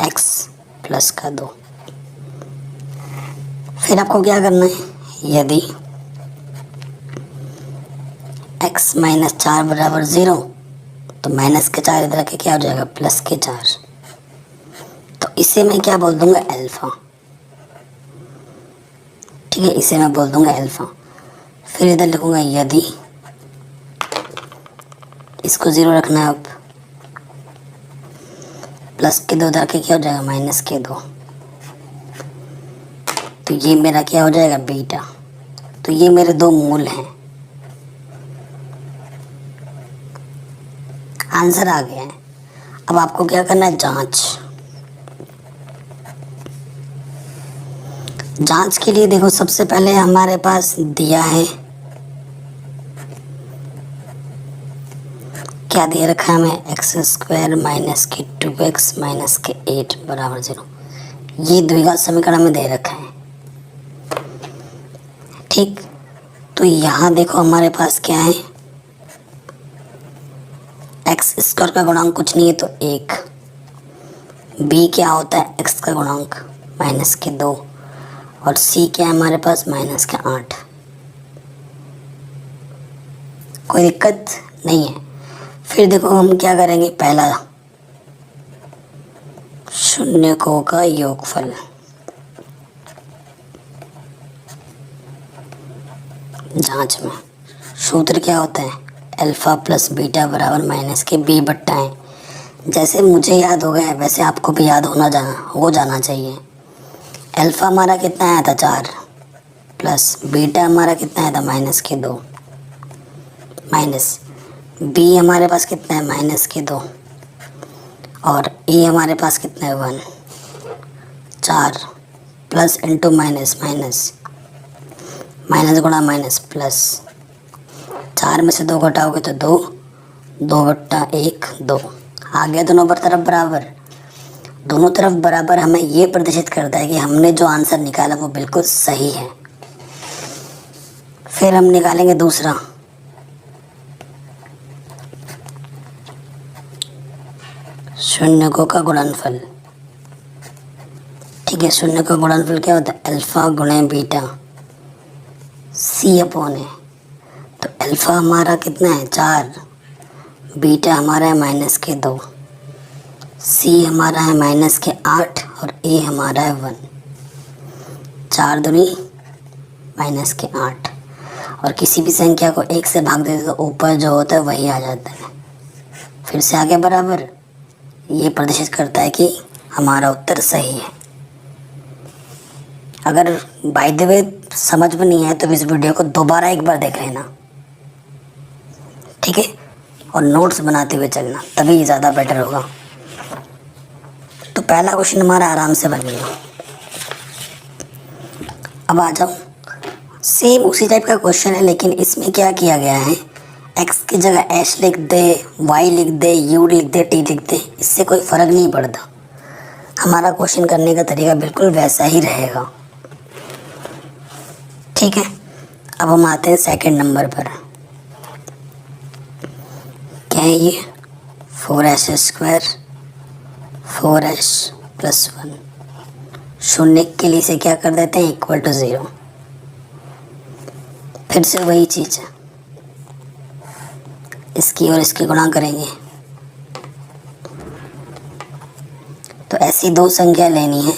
x प्लस का 2। फिर आपको क्या करना है, यदि x माइनस 4 बराबर 0 तो माइनस के 4 इधर के क्या हो जाएगा प्लस के 4। तो इसे मैं क्या बोल दूंगा अल्फ़ा, ठीक है, इसे मैं बोल दूंगा अल्फ़ा। फिर इधर लिखूंगा यदि, इसको 0 रखना है। अब प्लस के 2 इधर के क्या हो जाएगा माइनस के 2, तो ये मेरा क्या हो जाएगा बीटा। तो ये मेरे 2 मूल हैं, आंसर आ गया है। अब आपको क्या करना है, जांच के लिए देखो सबसे पहले हमारे पास दिया है, क्या दे रखा है हमें, एक्स स्क्वायर माइनस के 2x माइनस के 8 बराबर 0। ये द्विघात समीकरण में दे रखा है, ठीक। तो यहाँ देखो हमारे पास क्या है, एक्स स्क्वायर का गुणांक कुछ नहीं है तो 1, बी क्या होता है एक्स का गुणांक माइनस के 2, और सी क्या है हमारे पास माइनस के 8। कोई दिक्कत नहीं है। फिर देखो हम क्या करेंगे, पहला शून्यकों का योगफल, जांच में सूत्र क्या होता है, अल्फ़ा प्लस बीटा बराबर माइनस के b बट्टा है। जैसे मुझे याद हो गया है वैसे आपको भी याद हो जाना चाहिए। अल्फ़ा हमारा कितना आया था 4, प्लस बीटा हमारा कितना आया था माइनस के 2, माइनस b हमारे पास कितना है माइनस के 2, और ए हमारे पास कितना है 1, 4 plus into minus, minus minus गुणा माइनस प्लस, 4 में से 2 घटाओगे तो 2, 2/1 2 आ गया। दोनों तरफ बराबर, दोनों तरफ बराबर हमें ये प्रदर्शित करता है कि हमने जो आंसर निकाला वो बिल्कुल सही है। फिर हम निकालेंगे दूसरा, शून्यकों का गुणनफल। ठीक है, शून्य का गुणनफल क्या होता है? अल्फा गुणे बीटा C/A। तो अल्फा हमारा कितना है 4, बीटा हमारा है -2, C हमारा है -8 और A हमारा है 1। 4 दूनी -8। और किसी भी संख्या को 1 से भाग देते तो ऊपर जो होता है वही आ जाता है। फिर से आगे बराबर, ये प्रदर्शित करता है कि हमारा उत्तर सही है। अगर बाय द वे समझ में नहीं आए तो इस वीडियो को दोबारा एक बार देख लेना, ठीक है, और नोट्स बनाते हुए चलना, तभी ज़्यादा बेटर होगा। तो पहला क्वेश्चन हमारा आराम से बन गया। अब आ जाओ, सेम उसी टाइप का क्वेश्चन है, लेकिन इसमें क्या किया गया है, x की जगह h लिख दे, y लिख दे, u लिख दे, t लिख दे, इससे कोई फ़र्क नहीं पड़ता। हमारा क्वेश्चन करने का तरीका बिल्कुल वैसा ही रहेगा। ठीक है, अब हम आते हैं सेकंड नंबर पर। क्या है ये? 4s² 4s + 1 शून्य के लिए से क्या कर देते हैं =0। फिर से वही चीज़ है, इसकी और इसकी गुणा करेंगे। तो ऐसी दो संख्या लेनी है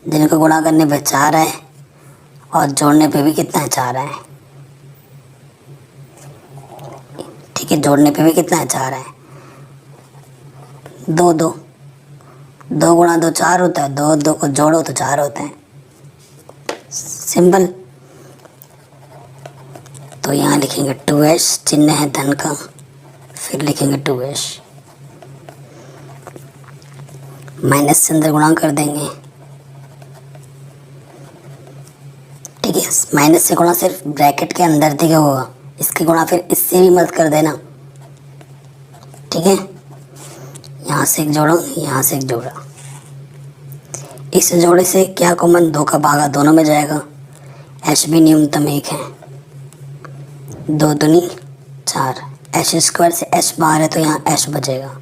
जिनको गुणा करने पे 4 है और जोड़ने पे भी कितना है 4 है। ठीक है, जोड़ने पे भी कितना है 4 है। 2 2 2 गुणा 2 4 होता है, 2 2 को जोड़ो तो 4 होते हैं, सिंपल। तो यहाँ लिखेंगे 2s, चिन्ह है धन का, फिर लिखेंगे 2s, माइनस से अंदर गुणा कर देंगे। ठीक है, माइनस से गुणा सिर्फ ब्रैकेट के अंदर तक होगा, इसके गुणा फिर इससे भी मत कर देना। ठीक है, यहाँ से एक जोड़ो, यहाँ से एक जोड़ा, इस जोड़े से क्या कॉमन, 2 का भागा दोनों में जाएगा, h भी न्यूनतम 1 है, 2 दूनी 4, h² से h बाहर है तो यहाँ h बचेगा,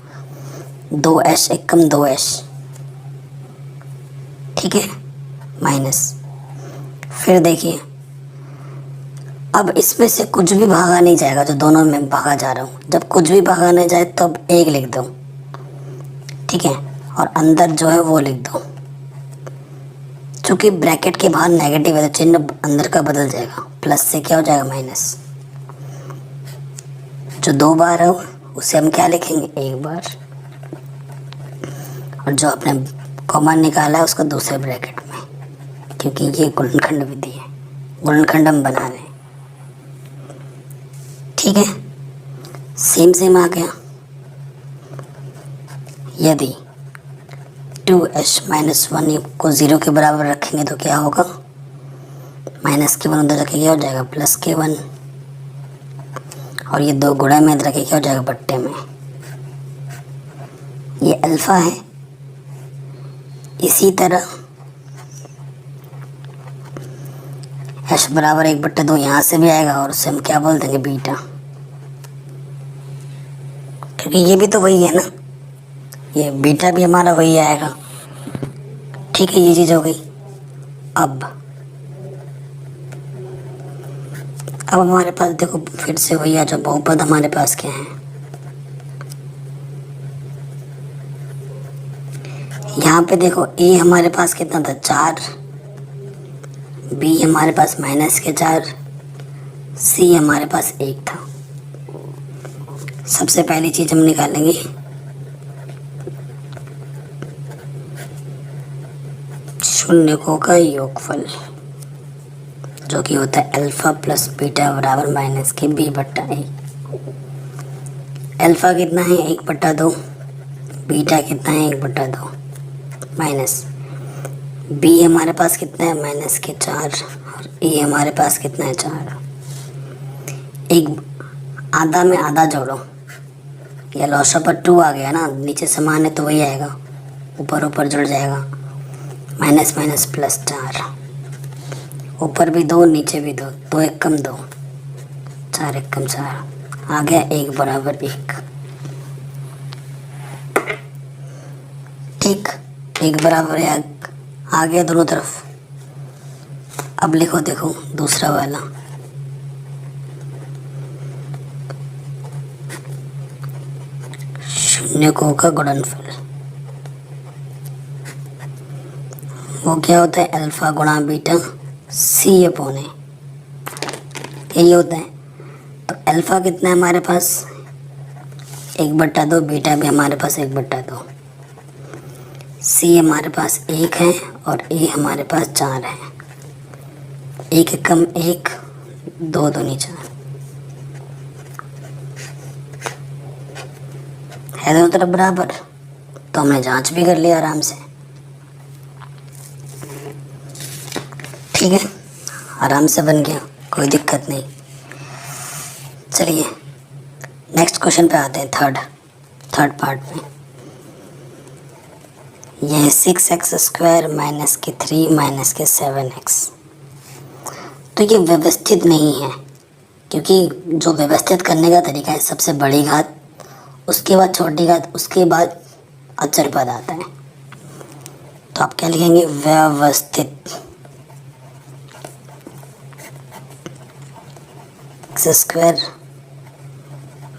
2h 1 कम 2h। ठीक है, माइनस। फिर देखिए, अब इसमें से कुछ भी भागा नहीं जाएगा, जो दोनों में भागा जा रहा हूँ, जब कुछ भी भागा नहीं जाए तब 1 लिख दो। ठीक है, और अंदर जो है वो लिख दो। चूँकि ब्रैकेट के बाहर नेगेटिव है तो चिन्ह अंदर का बदल जाएगा, प्लस से क्या हो जाएगा माइनस। जो 2 बार है उसे हम क्या लिखेंगे 1 बार, और जो आपने कॉमन निकाला है उसको दूसरे ब्रैकेट में, क्योंकि ये गुणनखंड विधि है, गुणनखंड हम बना रहे हैं। ठीक है, सेम आ गया। यदि 2s - 1 को 0 के बराबर रखेंगे तो क्या होगा, -1 उधर रखे क्या हो जाएगा +1, और ये 2 गुणे में इधर रखे क्या हो जाएगा बट्टे में। ये अल्फा है। इसी तरह h बराबर 1/2 यहाँ से भी आएगा, और उसे हम क्या बोल देंगे बीटा, क्योंकि ये भी तो वही है ना, ये बीटा भी हमारा वही आएगा। ठीक है, ये चीज़ हो गई। अब हमारे पास देखो फिर से वही आ, जो बहुपद हमारे पास क्या है, यहाँ पे देखो a हमारे पास कितना था 4, b हमारे पास -4, c हमारे पास 1 था। सबसे पहली चीज़ हम निकालेंगे शून्यकों का योगफल, जो कि होता है अल्फा + बीटा बराबर -b/a। अल्फा कितना है 1/2, बीटा कितना है 1/2 माइनस बी हमारे पास कितना है -4 और ए हमारे पास कितना है 4। एक आधा में आधा जोड़ो, या लॉस पर 2 आ गया ना, नीचे समान है तो वही आएगा, ऊपर ऊपर जुड़ जाएगा, माइनस माइनस प्लस 4, ऊपर भी 2 नीचे भी 2, 2 एक कम 2, 4 एक कम 4, आ गया 1 बराबर 1। ठीक, 1 बराबर 1 आ गया दोनों तरफ। अब लिखो, देखो दूसरा वाला, शून्यकों का गुणनफल, वो क्या होता है अल्फा गुणा बीटा C/A, यही होता है। तो अल्फा कितना है हमारे पास 1/2, बीटा भी हमारे पास 1/2, C हमारे पास 1 है और A हमारे पास 4 है, 1 कम 1, 2 दूनी 4 है, दोनों तरफ बराबर। तो हमने जांच भी कर लिया आराम से, ठीक है, आराम से बन गया, कोई दिक्कत नहीं। चलिए नेक्स्ट क्वेश्चन पे आते हैं, थर्ड पार्ट में। यह 6x² -3 -7x, तो ये व्यवस्थित नहीं है, क्योंकि जो व्यवस्थित करने का तरीका है, सबसे बड़ी घात, उसके बाद छोटी घात, उसके बाद अचर पद आता है। तो आप क्या लिखेंगे, व्यवस्थित x²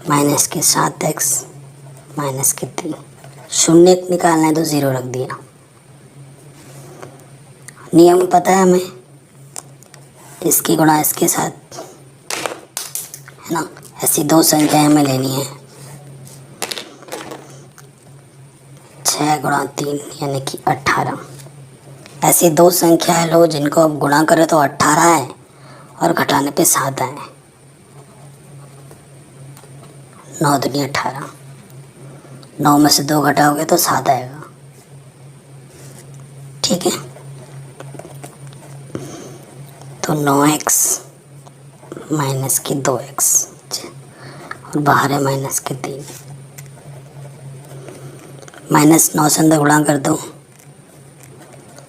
-7x -3, शून्य निकालना है तो 0 रख दिया। नियम पता है हमें, इसकी गुणा इसके साथ, है ना, ऐसी 2 संख्याएं हमें लेनी है, 6 गुणा 3 यानी कि 18। ऐसी 2 संख्याएं लो जिनको आप गुणा करें तो 18 है और घटाने पे 7 आए, 9 दूनी 18, 9 में से 2 घटाओगे तो 7 आएगा, ठीक है। तो 9x माइनस के 2x और बाहर है -3, -9 से अंदर गुणा कर दो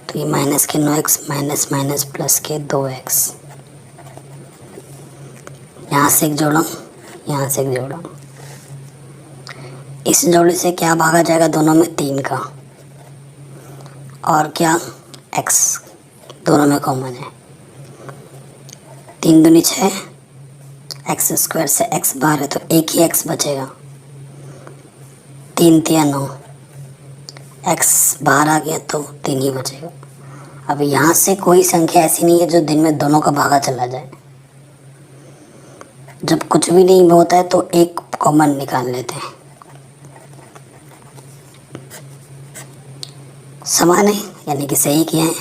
तो ये -9x माइनस माइनस प्लस के 2x, यहाँ से एक जोड़ा, यहाँ से एक जोड़ा, इस जोड़े से क्या भागा जाएगा, दोनों में 3 का, और क्या x दोनों में कॉमन है, 3 दूनी 6, x² से x बाहर है तो एक ही x बचेगा, 3 तिया 9, x बाहर आ गया तो 3 ही बचेगा। अब यहाँ से कोई संख्या ऐसी नहीं है जो दिन में दोनों का भागा चला जाए, जब कुछ भी नहीं होता है तो एक कॉमन निकाल लेते हैं, समान है यानी कि सही किया है।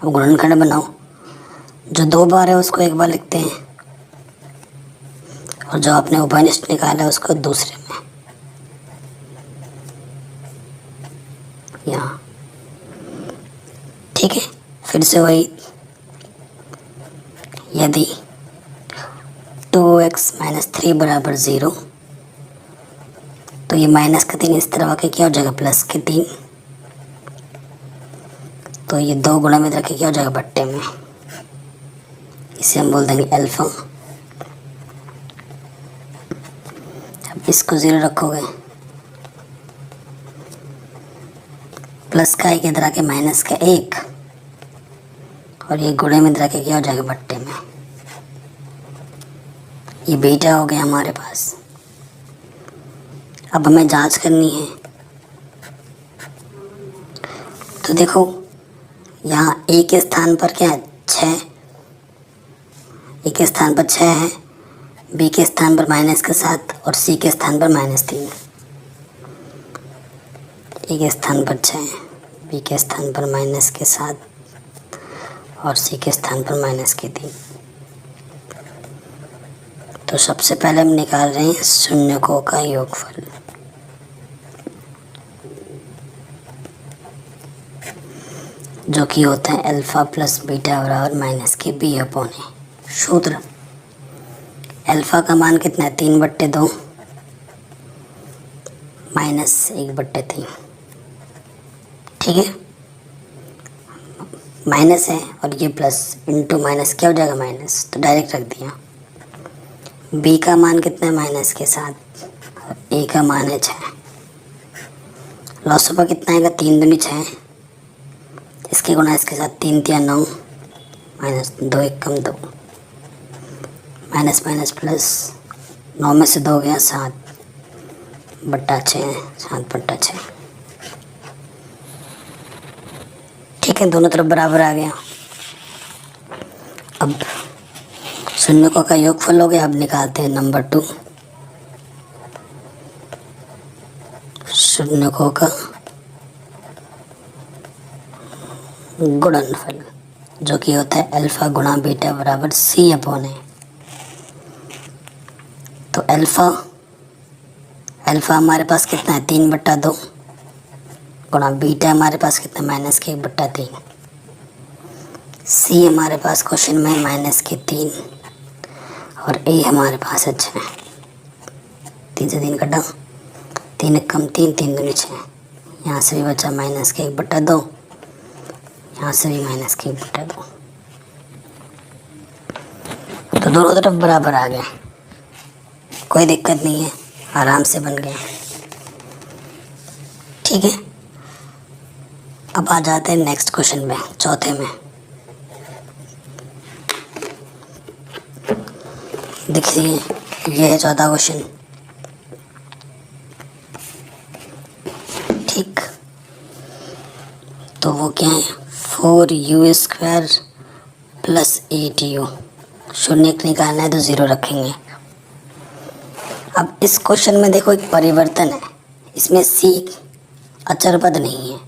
अब गुणनखंड बनाओ, जो 2 बार है उसको एक बार लिखते हैं और जो आपने उभयनिष्ठ निकाला है उसको दूसरे में, यहाँ, ठीक है। फिर से वही, यदि 2x -3 बराबर 0, तो ये -3 इस तरफ आके क्या हो जाएगा +3, तो ये 2 गुणा में रखे क्या हो जाएगा बट्टे में, इसे हम बोल देंगे अल्फा। अब इसको 0 रखोगे, प्लस का 1 इधर आके माइनस का 1, और ये गुणे में इधर आके क्या हो जाएगा बट्टे में, ये बीटा हो गया हमारे पास। अब हमें जांच करनी है, तो देखो यहाँ ए के स्थान पर क्या है 6, ए के स्थान पर 6 है, बी के स्थान पर -7 और सी के स्थान पर -3, ए के स्थान पर 6, बी के स्थान पर -7 और सी के स्थान पर -3। तो सबसे पहले हम निकाल रहे हैं शून्यकों का योगफल। जो कि होता है अल्फ़ा प्लस बीटा बराबर माइनस के बी अपॉन ए। सूत्र, अल्फ़ा का मान कितना है 3/2 माइनस 1/3। ठीक है, माइनस है और ये प्लस, इंटू माइनस क्या हो जाएगा माइनस, तो डायरेक्ट रख दिया। बी का मान कितना है माइनस के साथ, और ए का मान है 6। लॉसोपा कितना आएगा 3 दूनी 6, इसके गुणा इसके साथ 3 3 9 माइनस 2 1 कम 2 माइनस माइनस प्लस, 9 में से 2 गया 7/6 7/6। ठीक है, दोनों तरफ बराबर आ गया। अब शून्यकों का योगफल हो गया। अब निकालते हैं नंबर 2, शून्यकों का गुणनफल, जो कि होता है अल्फ़ा गुणा बीटा बराबर सी अपॉन ए। तो अल्फ़ा हमारे पास कितना है 3/2 गुणा बीटा हमारे पास कितना माइनस के 1/3। सी हमारे पास क्वेश्चन में माइनस के 3 और ए हमारे पास है 6। 3 से 3 कटा, 3 कम 3 3 दूनी 6। यहाँ से भी बचा माइनस के 1/2, यहाँ से भी माइनस के 1/2। तो दोनों तरफ बराबर आ गए, कोई दिक्कत नहीं है, आराम से बन गया। ठीक है, अब आ जाते हैं नेक्स्ट क्वेश्चन में, चौथे में। देखिए ये है चौथा क्वेश्चन। ठीक, तो वो क्या है 4u² प्लस 8u। शून्य निकालना है तो 0 रखेंगे। अब इस क्वेश्चन में देखो एक परिवर्तन है, इसमें सी अचर पद नहीं है,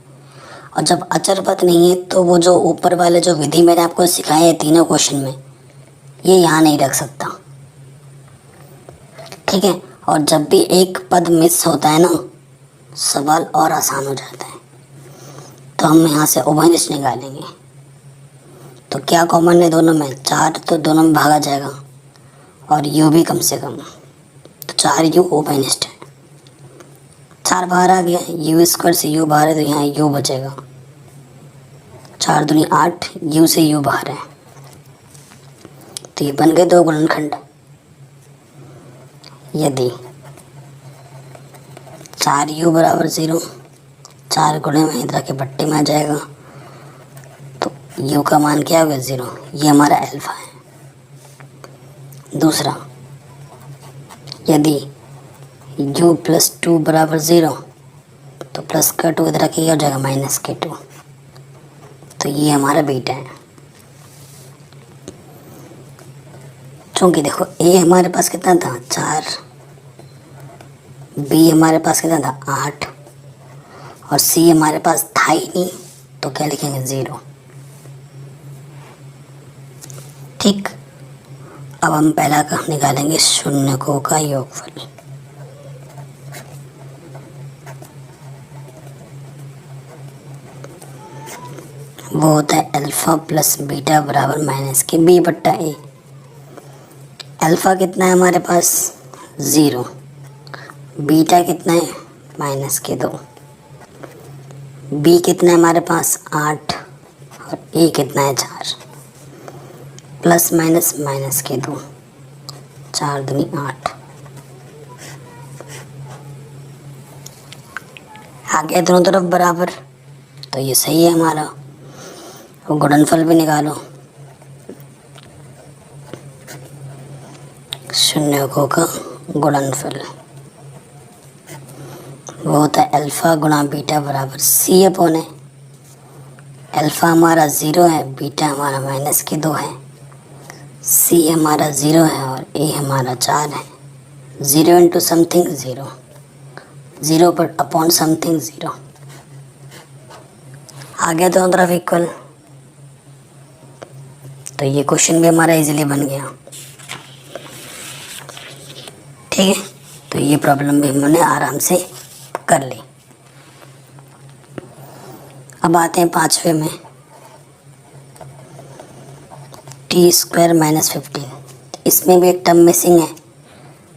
और जब अचर पद नहीं है तो वो जो ऊपर वाले जो विधि मैंने आपको सिखाए है तीनों क्वेश्चन में, ये यहाँ नहीं रख सकता। ठीक है, और जब भी एक पद मिस होता है ना, सवाल और आसान हो जाता है। तो हम यहाँ से उभयनिष्ठ निकालेंगे। तो क्या कॉमन है दोनों में, 4 तो दोनों में भागा जाएगा, और u भी कम से कम, तो 4u उभयनिष्ठ है। 4 बाहर आ गया, u² से u बाहर है तो यहाँ u बचेगा। 4 दूनी 8, u से u बाहर है, तो ये बन गए 2 गुणनखंड। यदि 4u बराबर 0, 4 गुणे महेंद्रा के भट्टे में आ जाएगा, तो u का मान क्या होगा 0। ये हमारा अल्फ़ा है। दूसरा, यदि u + 2 बराबर 0, तो प्लस का 2 इधर के हो जाएगा माइनस के 2, तो ये हमारा बीटा है। चूँकि देखो a हमारे पास कितना था 4, b हमारे पास कितना था 8, और c हमारे पास था ही नहीं, तो क्या लिखेंगे 0। ठीक, अब हम पहला का निकालेंगे शून्यकों का योगफल। वो होता है अल्फ़ा प्लस बीटा बराबर माइनस के b/a। अल्फ़ा कितना है हमारे पास 0, बीटा कितना है माइनस के 2, b कितना है हमारे पास 8, और a कितना है 4, प्लस माइनस माइनस के 2, 4 दूनी 8। आ गया दोनों तरफ बराबर, तो ये सही है हमारा। वो गुणनफल भी निकालो, शून्यकों का गुणनफल वो होता है अल्फ़ा गुणा बीटा बराबर सी अपॉन ए। अल्फ़ा हमारा 0 है, बीटा हमारा माइनस के 2 है, सी हमारा 0 है और ए हमारा 4 है। 0 इंटू समथिंग 0, 0 पर अपॉन समथिंग 0। आ गया दोनों तरफ इक्वल, तो ये क्वेश्चन भी हमारा इजीली बन गया। ठीक है, तो ये प्रॉब्लम भी हमने आराम से कर ली। अब आते हैं 5वें में। टी स्क्वायर माइनस 15, इसमें भी एक टर्म मिसिंग है,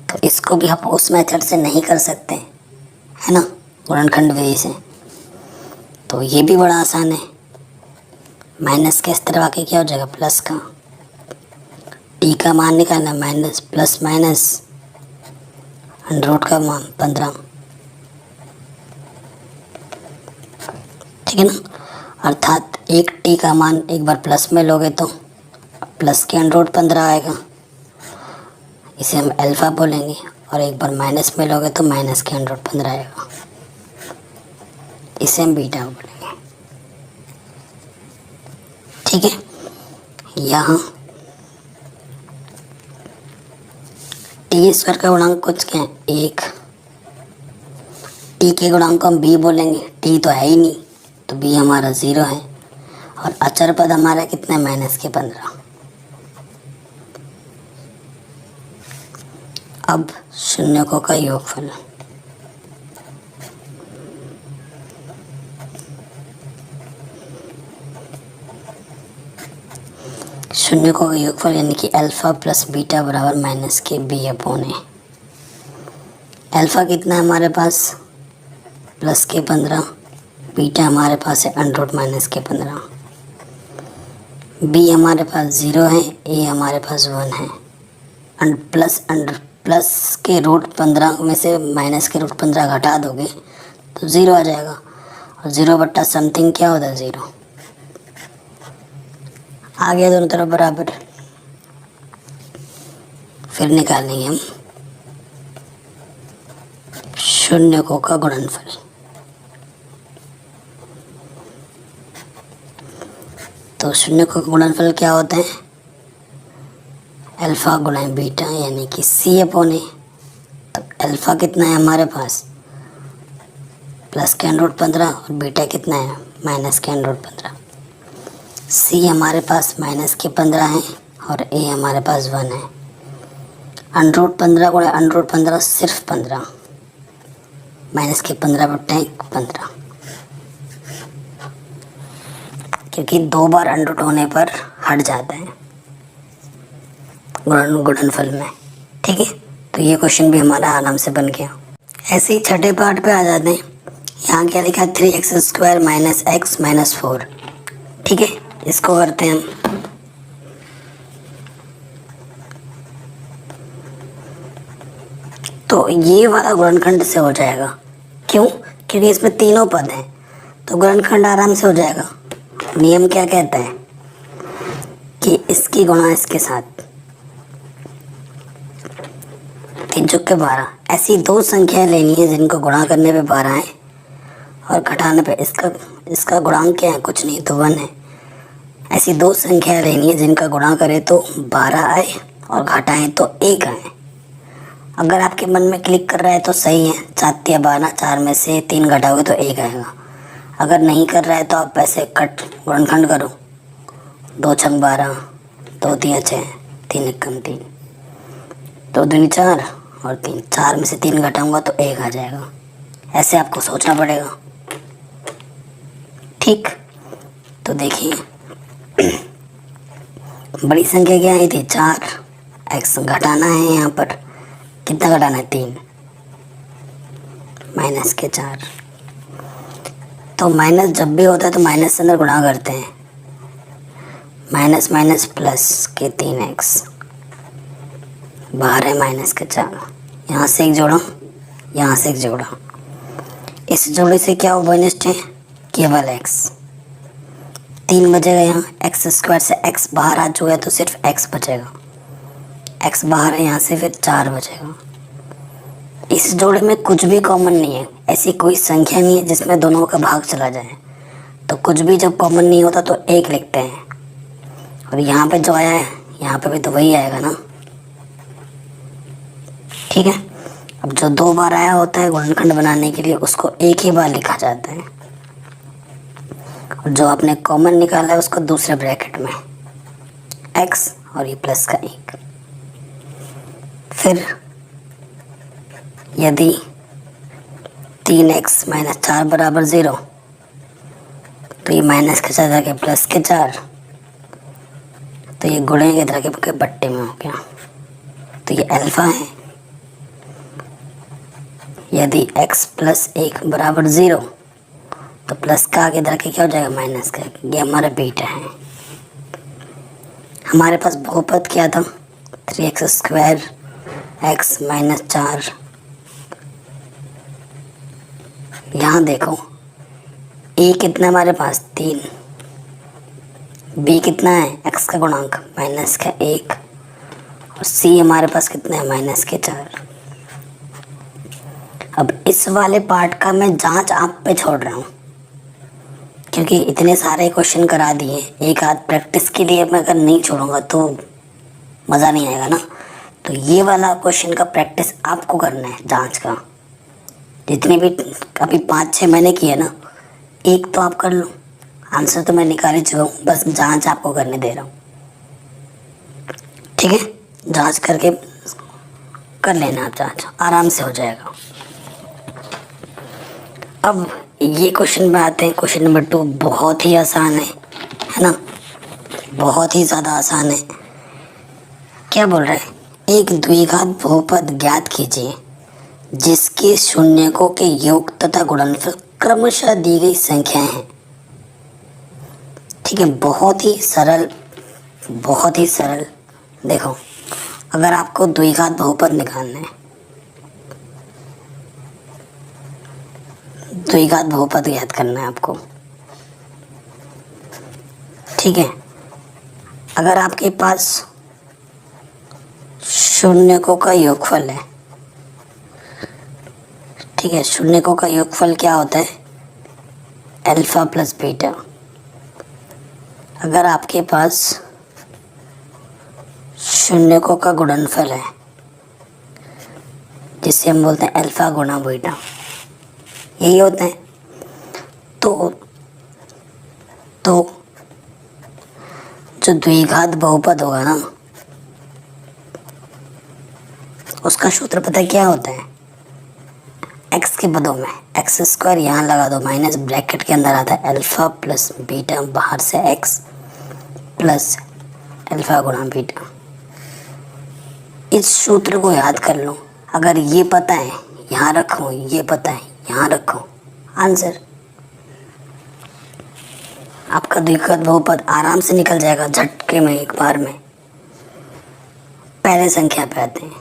तो इसको भी आप उस मेथड से नहीं कर सकते, है ना, गुणनखंड विधि से। तो ये भी बड़ा आसान है। माइनस के इस तरफ आके क्या हो जाएगा, प्लस का। टी का मान निकालना, minus plus minus under root का मान 15, ठीक है ना। अर्थात एक टी का मान एक बार प्लस में लोगे तो प्लस के अंडर रूट 15 आएगा, इसे हम अल्फ़ा बोलेंगे, और एक बार माइनस में लोगे तो माइनस के अंडर रूट 15 आएगा, इसे हम बीटा बोलेंगे, ठीक है। यहाँ टी स्क्वायर का गुणांक कुछ क्या है, 1। टी के गुणांक को हम बी बोलेंगे, टी तो है ही नहीं, तो बी हमारा 0 है, और अचर पद हमारा कितना है, माइनस के 15। अब शून्यकों का योगफल, शून्यकों का योगफल यानी कि अल्फ़ा प्लस बीटा बराबर माइनस के बी अपॉन ए। अल्फ़ा कितना है हमारे पास, प्लस के 15, बीटा हमारे पास है अंडर रूट माइनस के 15, बी हमारे पास 0 है, ए हमारे पास 1 है। प्लस के रूट 15 में से माइनस के रूट 15 घटा दोगे तो 0 आ जाएगा, और 0 बट्टा समथिंग क्या होता है, 0 आ गया, दोनों तरफ बराबर। फिर निकालेंगे हम शून्यकों का गुणनफल। तो शून्यकों का गुणनफल क्या होता है, अल्फ़ा गुणा बीटा यानी कि सी अपॉन ए। तो अल्फ़ा कितना है हमारे पास, प्लस के अंडर रूट 15, और बीटा कितना है, माइनस के अंडर रूट 15। सी हमारे पास माइनस के 15 है, और ए हमारे पास 1 है। अंडर रूट 15 गुणा अंडर रूट 15 सिर्फ 15, माइनस के 15 बट्टे 15, क्योंकि 2 बार अंडर रूट होने पर हट जाता है गुणनफल में, ठीक है। तो ये क्वेश्चन भी हमारा आराम से बन गया। ऐसे ही छठे पार्ट पे आ जाते हैं। यहाँ क्या लिखा है, 3x square minus x minus 4, ठीक है। इसको करते हैं हम। तो ये वाला गुणनखंड से हो जाएगा, क्यों, क्योंकि इसमें तीनों पद हैं, तो गुणनखंड आराम से हो जाएगा। नियम क्या कहता है कि इसकी गुणा इसके साथ, 3 चौके 12, ऐसी 2 संख्याएं लेनी है जिनको गुणा करने पे 12 है और घटाने पे इसका गुणांक क्या है, कुछ नहीं, तो 1 है। ऐसी 2 संख्याएं लेनी है जिनका गुणा करें तो 12 आए और घटाएं तो 1 आए। अगर आपके मन में क्लिक कर रहा है तो सही है, 7 या 12, 4 में से 3 घटाओगे तो 1 आएगा। अगर नहीं कर रहा है तो आप ऐसे कट गुणनखंड करो, 2 छंग 12, 2 तिया 6, 3 एकम 3, 2 दूनी 4 और 3, 4 में से 3 घटाऊंगा तो 1 आ जाएगा। ऐसे आपको सोचना पड़ेगा, ठीक। तो देखिए बड़ी संख्या क्या आई थी, 4, एक्स घटाना है, यहाँ पर कितना घटाना है, 3, माइनस के 4। तो माइनस जब भी होता है तो माइनस से अंदर गुणा करते हैं, माइनस माइनस प्लस के 3x, बाहर है माइनस के 4, यहाँ से एक जोड़ा, यहाँ से एक जोड़ा, इस जोड़े से क्या हो, बनिष्ठ है, केवल x, 3 बचेगा यहाँ, एक्स स्क्वायर से x बाहर आ चुका है तो सिर्फ x बचेगा, x बाहर है यहाँ से, फिर 4 बचेगा। इस जोड़े में कुछ भी कॉमन नहीं है, ऐसी कोई संख्या नहीं है जिसमें दोनों का भाग चला जाए, तो कुछ भी जब कॉमन नहीं होता तो 1 लिखते हैं। और यहाँ पे जो आया है यहाँ पे भी तो वही आएगा ना, ठीक है। अब जो 2 बार आया होता है गुणनखंड बनाने के लिए उसको 1 ही बार लिखा जाता है, और जो आपने कॉमन निकाला है उसको दूसरे ब्रैकेट में x और ये प्लस का 1। फिर यदि 3x माइनस 4 बराबर 0, तो ये माइनस के साथ आके प्लस के 4, तो ये गुणे के तरह के बट्टे में हो गया, तो ये अल्फा है। यदि x प्लस 1 बराबर 0 तो प्लस का आगे तरह के क्या हो जाएगा, माइनस का। ये हमारा बीटा है। हमारे पास बहुपद क्या था, 3x² x माइनस 4। यहाँ देखो a कितना हमारे पास 3, b कितना है x का गुणांक माइनस का 1 और c हमारे पास कितना है माइनस के 4। अब इस वाले पार्ट का मैं जांच आप पे छोड़ रहा हूँ, क्योंकि इतने सारे क्वेश्चन करा दिए, एक आध प्रैक्टिस के लिए मैं अगर नहीं छोड़ूंगा तो मज़ा नहीं आएगा ना। तो ये वाला क्वेश्चन का प्रैक्टिस आपको करना है, जांच का। जितने भी अभी 5-6 महीने किए ना, एक तो आप कर लो, आंसर तो मैं निकाल ही चुका हूँ, बस जांच आपको करने दे रहा हूँ। ठीक है, जांच करके कर लेना आप, जांच आराम से हो जाएगा। अब ये क्वेश्चन में आते हैं, क्वेश्चन नंबर 2 बहुत ही आसान है ना, बहुत ही ज़्यादा आसान है। क्या बोल रहा है, एक द्विघात बहुपद ज्ञात कीजिए जिसके शून्यकों के योग तथा गुणनफल क्रमशः दी गई संख्याएं हैं। ठीक है, बहुत ही सरल, बहुत ही सरल। देखो, अगर आपको द्विघात बहुपद निकालना है, द्विघात बहुपद याद करना है आपको। ठीक है, अगर आपके पास शून्यकों का योगफल है, ठीक है, शून्यकों का योगफल क्या होता है, अल्फा प्लस बीटा। अगर आपके पास शून्यकों का गुणनफल है, जिसे हम बोलते हैं अल्फा गुणा बीटा, यही होता है। तो जो द्विघात बहुपद होगा ना, उसका सूत्र पता है क्या होता है, x के पदों में x² यहाँ लगा दो, माइनस ब्रैकेट के अंदर आता है अल्फा प्लस बीटा, बाहर से x प्लस अल्फा गुणा बीटा। इस सूत्र को याद कर लो। अगर ये पता है यहाँ रखो, ये पता है यहाँ रखो, आंसर आपका द्विघात बहुपद आराम से निकल जाएगा, झटके में, एक बार में। पहले संख्या पे आते हैं।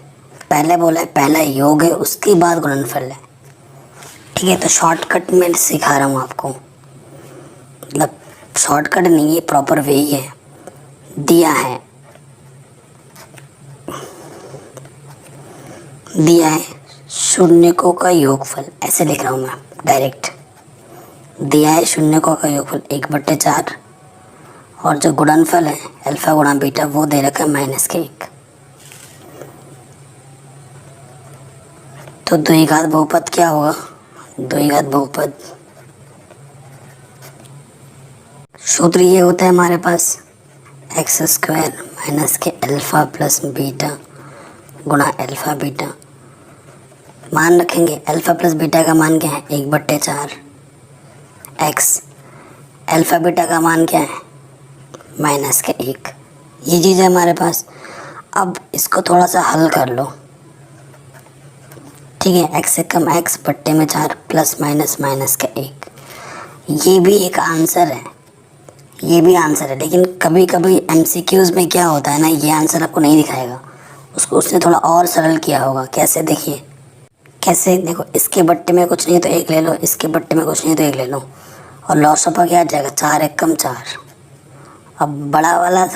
पहले बोला है पहला योग है, उसके बाद गुणनफल है। ठीक है, तो शॉर्टकट में सिखा रहा हूँ आपको, मतलब शॉर्टकट नहीं है, प्रॉपर वे ही है। दिया है शून्यकों का योगफल, ऐसे लिख रहा हूँ मैं डायरेक्ट। दिया है शून्यकों का योगफल 1/4 और जो गुणनफल है अल्फा गुणा बीटा वो दे रखा है माइनस के 1। तो द्विघात बहुपद क्या होगा, द्विघात बहुपद सूत्र ये होता है हमारे पास x² माइनस के अल्फा प्लस बीटा गुणा अल्फा बीटा। मान रखेंगे अल्फा प्लस बीटा का मान क्या है 1/4 x, अल्फा बीटा का मान क्या है माइनस के 1। ये चीज़ है हमारे पास। अब इसको थोड़ा सा हल कर लो। ठीक है, x से कम x बट्टे में 4 प्लस माइनस माइनस का 1। ये भी एक आंसर है, ये भी आंसर है। लेकिन कभी कभी MCQs में क्या होता है ना, ये आंसर आपको नहीं दिखाएगा, उसने थोड़ा और सरल किया होगा। कैसे, देखिए कैसे, देखो इसके बट्टे में कुछ नहीं तो 1 ले लो, इसके बट्टे में कुछ नहीं तो 1 ले लो, और लॉसपा क्या आ जाएगा 4 1 कम 4। अब बड़ा वाला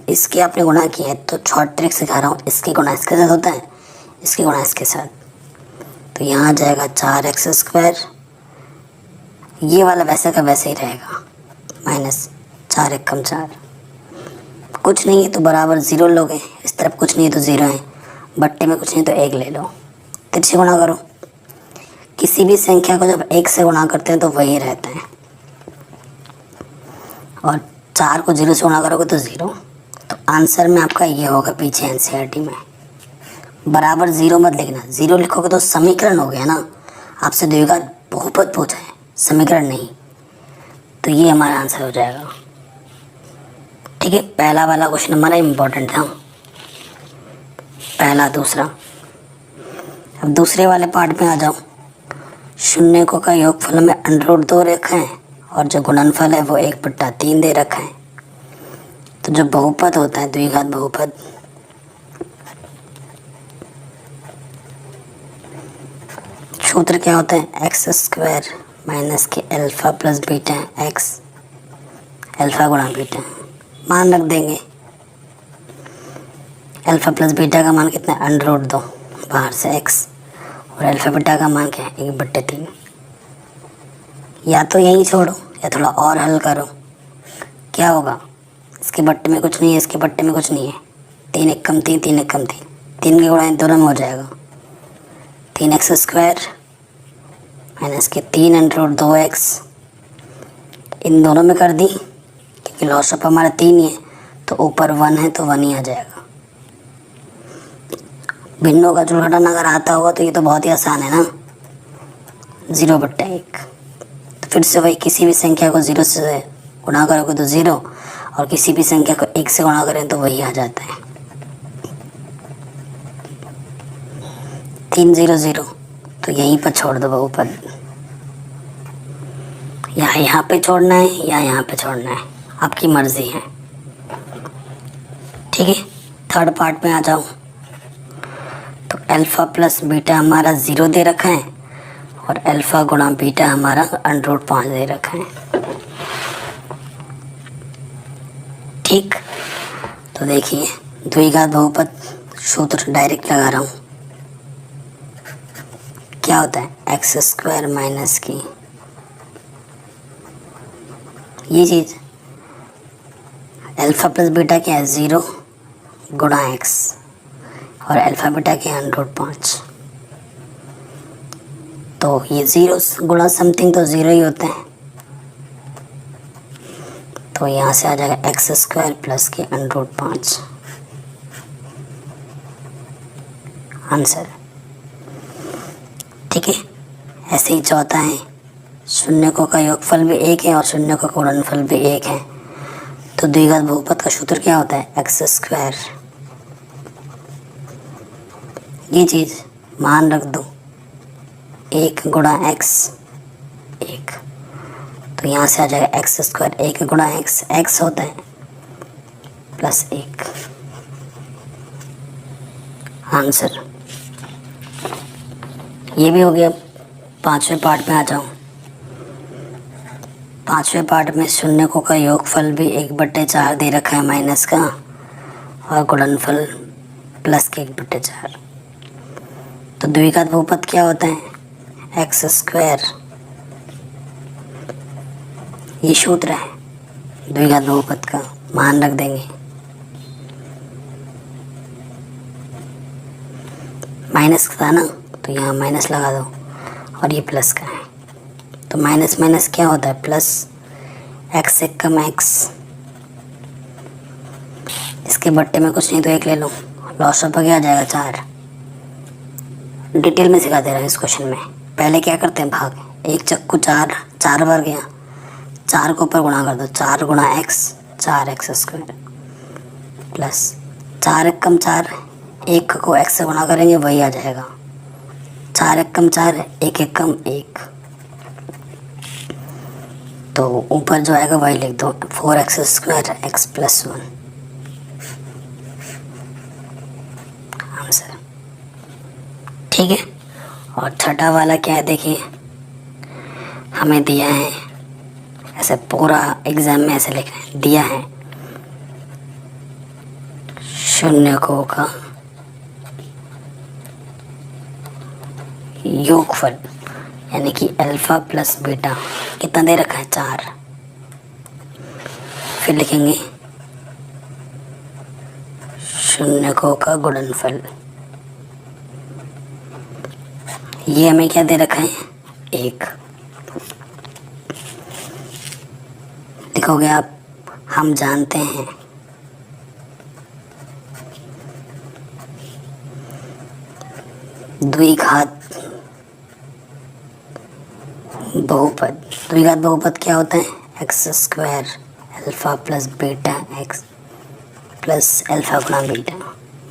इसके आपने गुणा किया है, तो शॉर्ट ट्रिक सिखा रहा हूँ, इसके गुणा इसके साथ होता है, इसके गुणा इसके साथ, तो यहाँ आ जाएगा 4x²। ये वाला वैसे का वैसे ही रहेगा, माइनस 4 1 कम 4। कुछ नहीं है तो बराबर 0 लोगे, इस तरफ कुछ नहीं है तो 0 है, बट्टे में कुछ नहीं तो 1 ले लो, तिरछे गुणा करो। किसी भी संख्या को जब 1 से गुणा करते हैं तो वही रहता है, और 4 को 0 से गुणा करोगे तो 0। तो आंसर में आपका ये होगा पीछे NCERT में। बराबर 0 मत लिखना, 0 लिखोगे तो समीकरण हो गया ना, आपसे द्विघात बहुपद पूछा है, समीकरण नहीं। तो ये हमारा आंसर हो जाएगा। ठीक है, पहला वाला क्वेश्चन हमारा इम्पोर्टेंट था, पहला दूसरा। अब दूसरे वाले पार्ट में आ जाओ। शून्यकों का योगफल में √2 रखा है और जो गुणनफल है वो 1/3 दे रखा है। तो जो बहुपद होता है, द्विघात बहुपद, सूत्र क्या होता है? x² माइनस के alpha plus beta x, alpha गुणा बीटा, मान रख देंगे। अल्फा प्लस बीटा का मान कितना है? √2, बाहर से x, और अल्फा बीटा का मान क्या है? 1/3। या तो यही छोड़ो या थोड़ा और हल करो। क्या होगा? इसके बट्टे में कुछ नहीं है, इसके बट्टे में कुछ नहीं है। 3 एकम 3, 3 एकम 3, 3 के गुणा दोनों में हो जाएगा। 3x² माइनस के 3√2x, इन दोनों में कर दी क्योंकि लॉस ऑफ हमारा 3 ही है, तो ऊपर 1 है तो 1 ही आ जाएगा। भिन्नों का जुड़घटन अगर आता होगा तो ये तो बहुत ही आसान है ना, 0/1। तो फिर से वही, किसी भी संख्या को 0 से गुणा करोगे तो 0, और किसी भी संख्या को 1 से गुणा करें तो वही आ जाता है। 3 0 0, तो यहीं पर छोड़ दो बहुपद। या यहाँ पे छोड़ना है या यहाँ पे छोड़ना है, आपकी मर्जी है। ठीक है, थर्ड पार्ट में आ जाओ। तो अल्फा प्लस बीटा हमारा 0 दे रखा है और अल्फा गुणा बीटा हमारा √5 दे रखा है। ठीक, तो देखिए द्विघात बहुपद सूत्र डायरेक्ट लगा रहा हूँ। क्या होता है? x² माइनस की ये चीज़, अल्फा प्लस बीटा क्या है? 0 गुणा x, और अल्फा बीटा क्या है? √5। तो ये 0 गुणा समथिंग तो 0 ही होता है, तो यहाँ से आ जाएगा x² प्लस के √5 आंसर। ठीक है, ऐसे ही चौथा है, शून्यकों का योगफल भी 1 है और शून्यकों का गुणनफल भी 1 है। तो द्विघात बहुपद का सूत्र क्या होता है? x², ये चीज़ मान रख दो, 1 गुणा x 1, तो यहाँ से आ जाएगा x², 1 गुणा x होता है प्लस 1 आंसर। ये भी हो गया। पांचवें पार्ट में आ जाऊँ। पांचवें पार्ट में शून्यकों का योगफल भी 1/4 दे रखा है माइनस का, और गुणनफल प्लस के 1/4। तो द्विघात बहुपद क्या होता है? x², ये सूत्र है द्विघात बहुपद का, मान रख देंगे। माइनस का था ना, तो यहाँ माइनस लगा दो, और ये प्लस का है, तो माइनस माइनस क्या होता है? प्लस, x से कम x, इसके बट्टे में कुछ नहीं तो 1 ले लो, लॉस ऑफ क्या आ जाएगा? 4। डिटेल में सिखा दे रहा है इस क्वेश्चन में। पहले क्या करते हैं? भाग, 1 चक्कू 4 बार गया, 4 को ऊपर गुणा कर दो, 4 गुणा x, 4x² प्लस 4 एकम 4, 1 को x से गुणा करेंगे वही आ जाएगा, 4 एकम 4, 1 एकम 1, तो ऊपर जो आएगा वही लिख दो, 4x² x + 1 आंसर। ठीक है, और छठा वाला क्या है? देखिए हमें दिया है, ऐसे पूरा एग्जाम में ऐसे लिखना है, दिया है शून्यकों का योगफल, यानी कि अल्फा प्लस बीटा कितना दे रखा है? 4। फिर लिखेंगे शून्यकों का गुणनफल, ये हमें क्या दे रखा है? 1। लिखोगे आप, हम जानते हैं द्विघात बहुपद, द्विघात बहुपद क्या होता है? x² alpha plus beta x plus alpha गुणा बीटा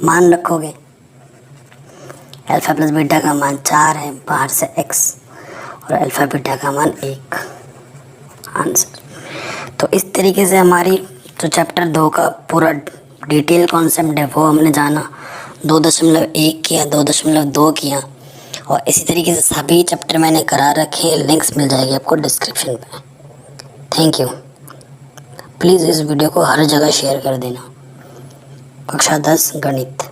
मान रखोगे। अल्फ़ा प्लस बीटा का मान 4 है, बाहर से x और अल्फ़ा बीटा का मान 1 आंसर। तो इस तरीके से हमारी जो चैप्टर 2 का पूरा डिटेल कॉन्सेप्ट है वो हमने जाना। 2.1 किया, 2.2 किया और इसी तरीके से सभी चैप्टर मैंने करा रखे हैं, लिंक्स मिल जाएगी आपको डिस्क्रिप्शन पे। Thank you. प्लीज़ इस वीडियो को हर जगह शेयर कर देना। कक्षा 10 गणित।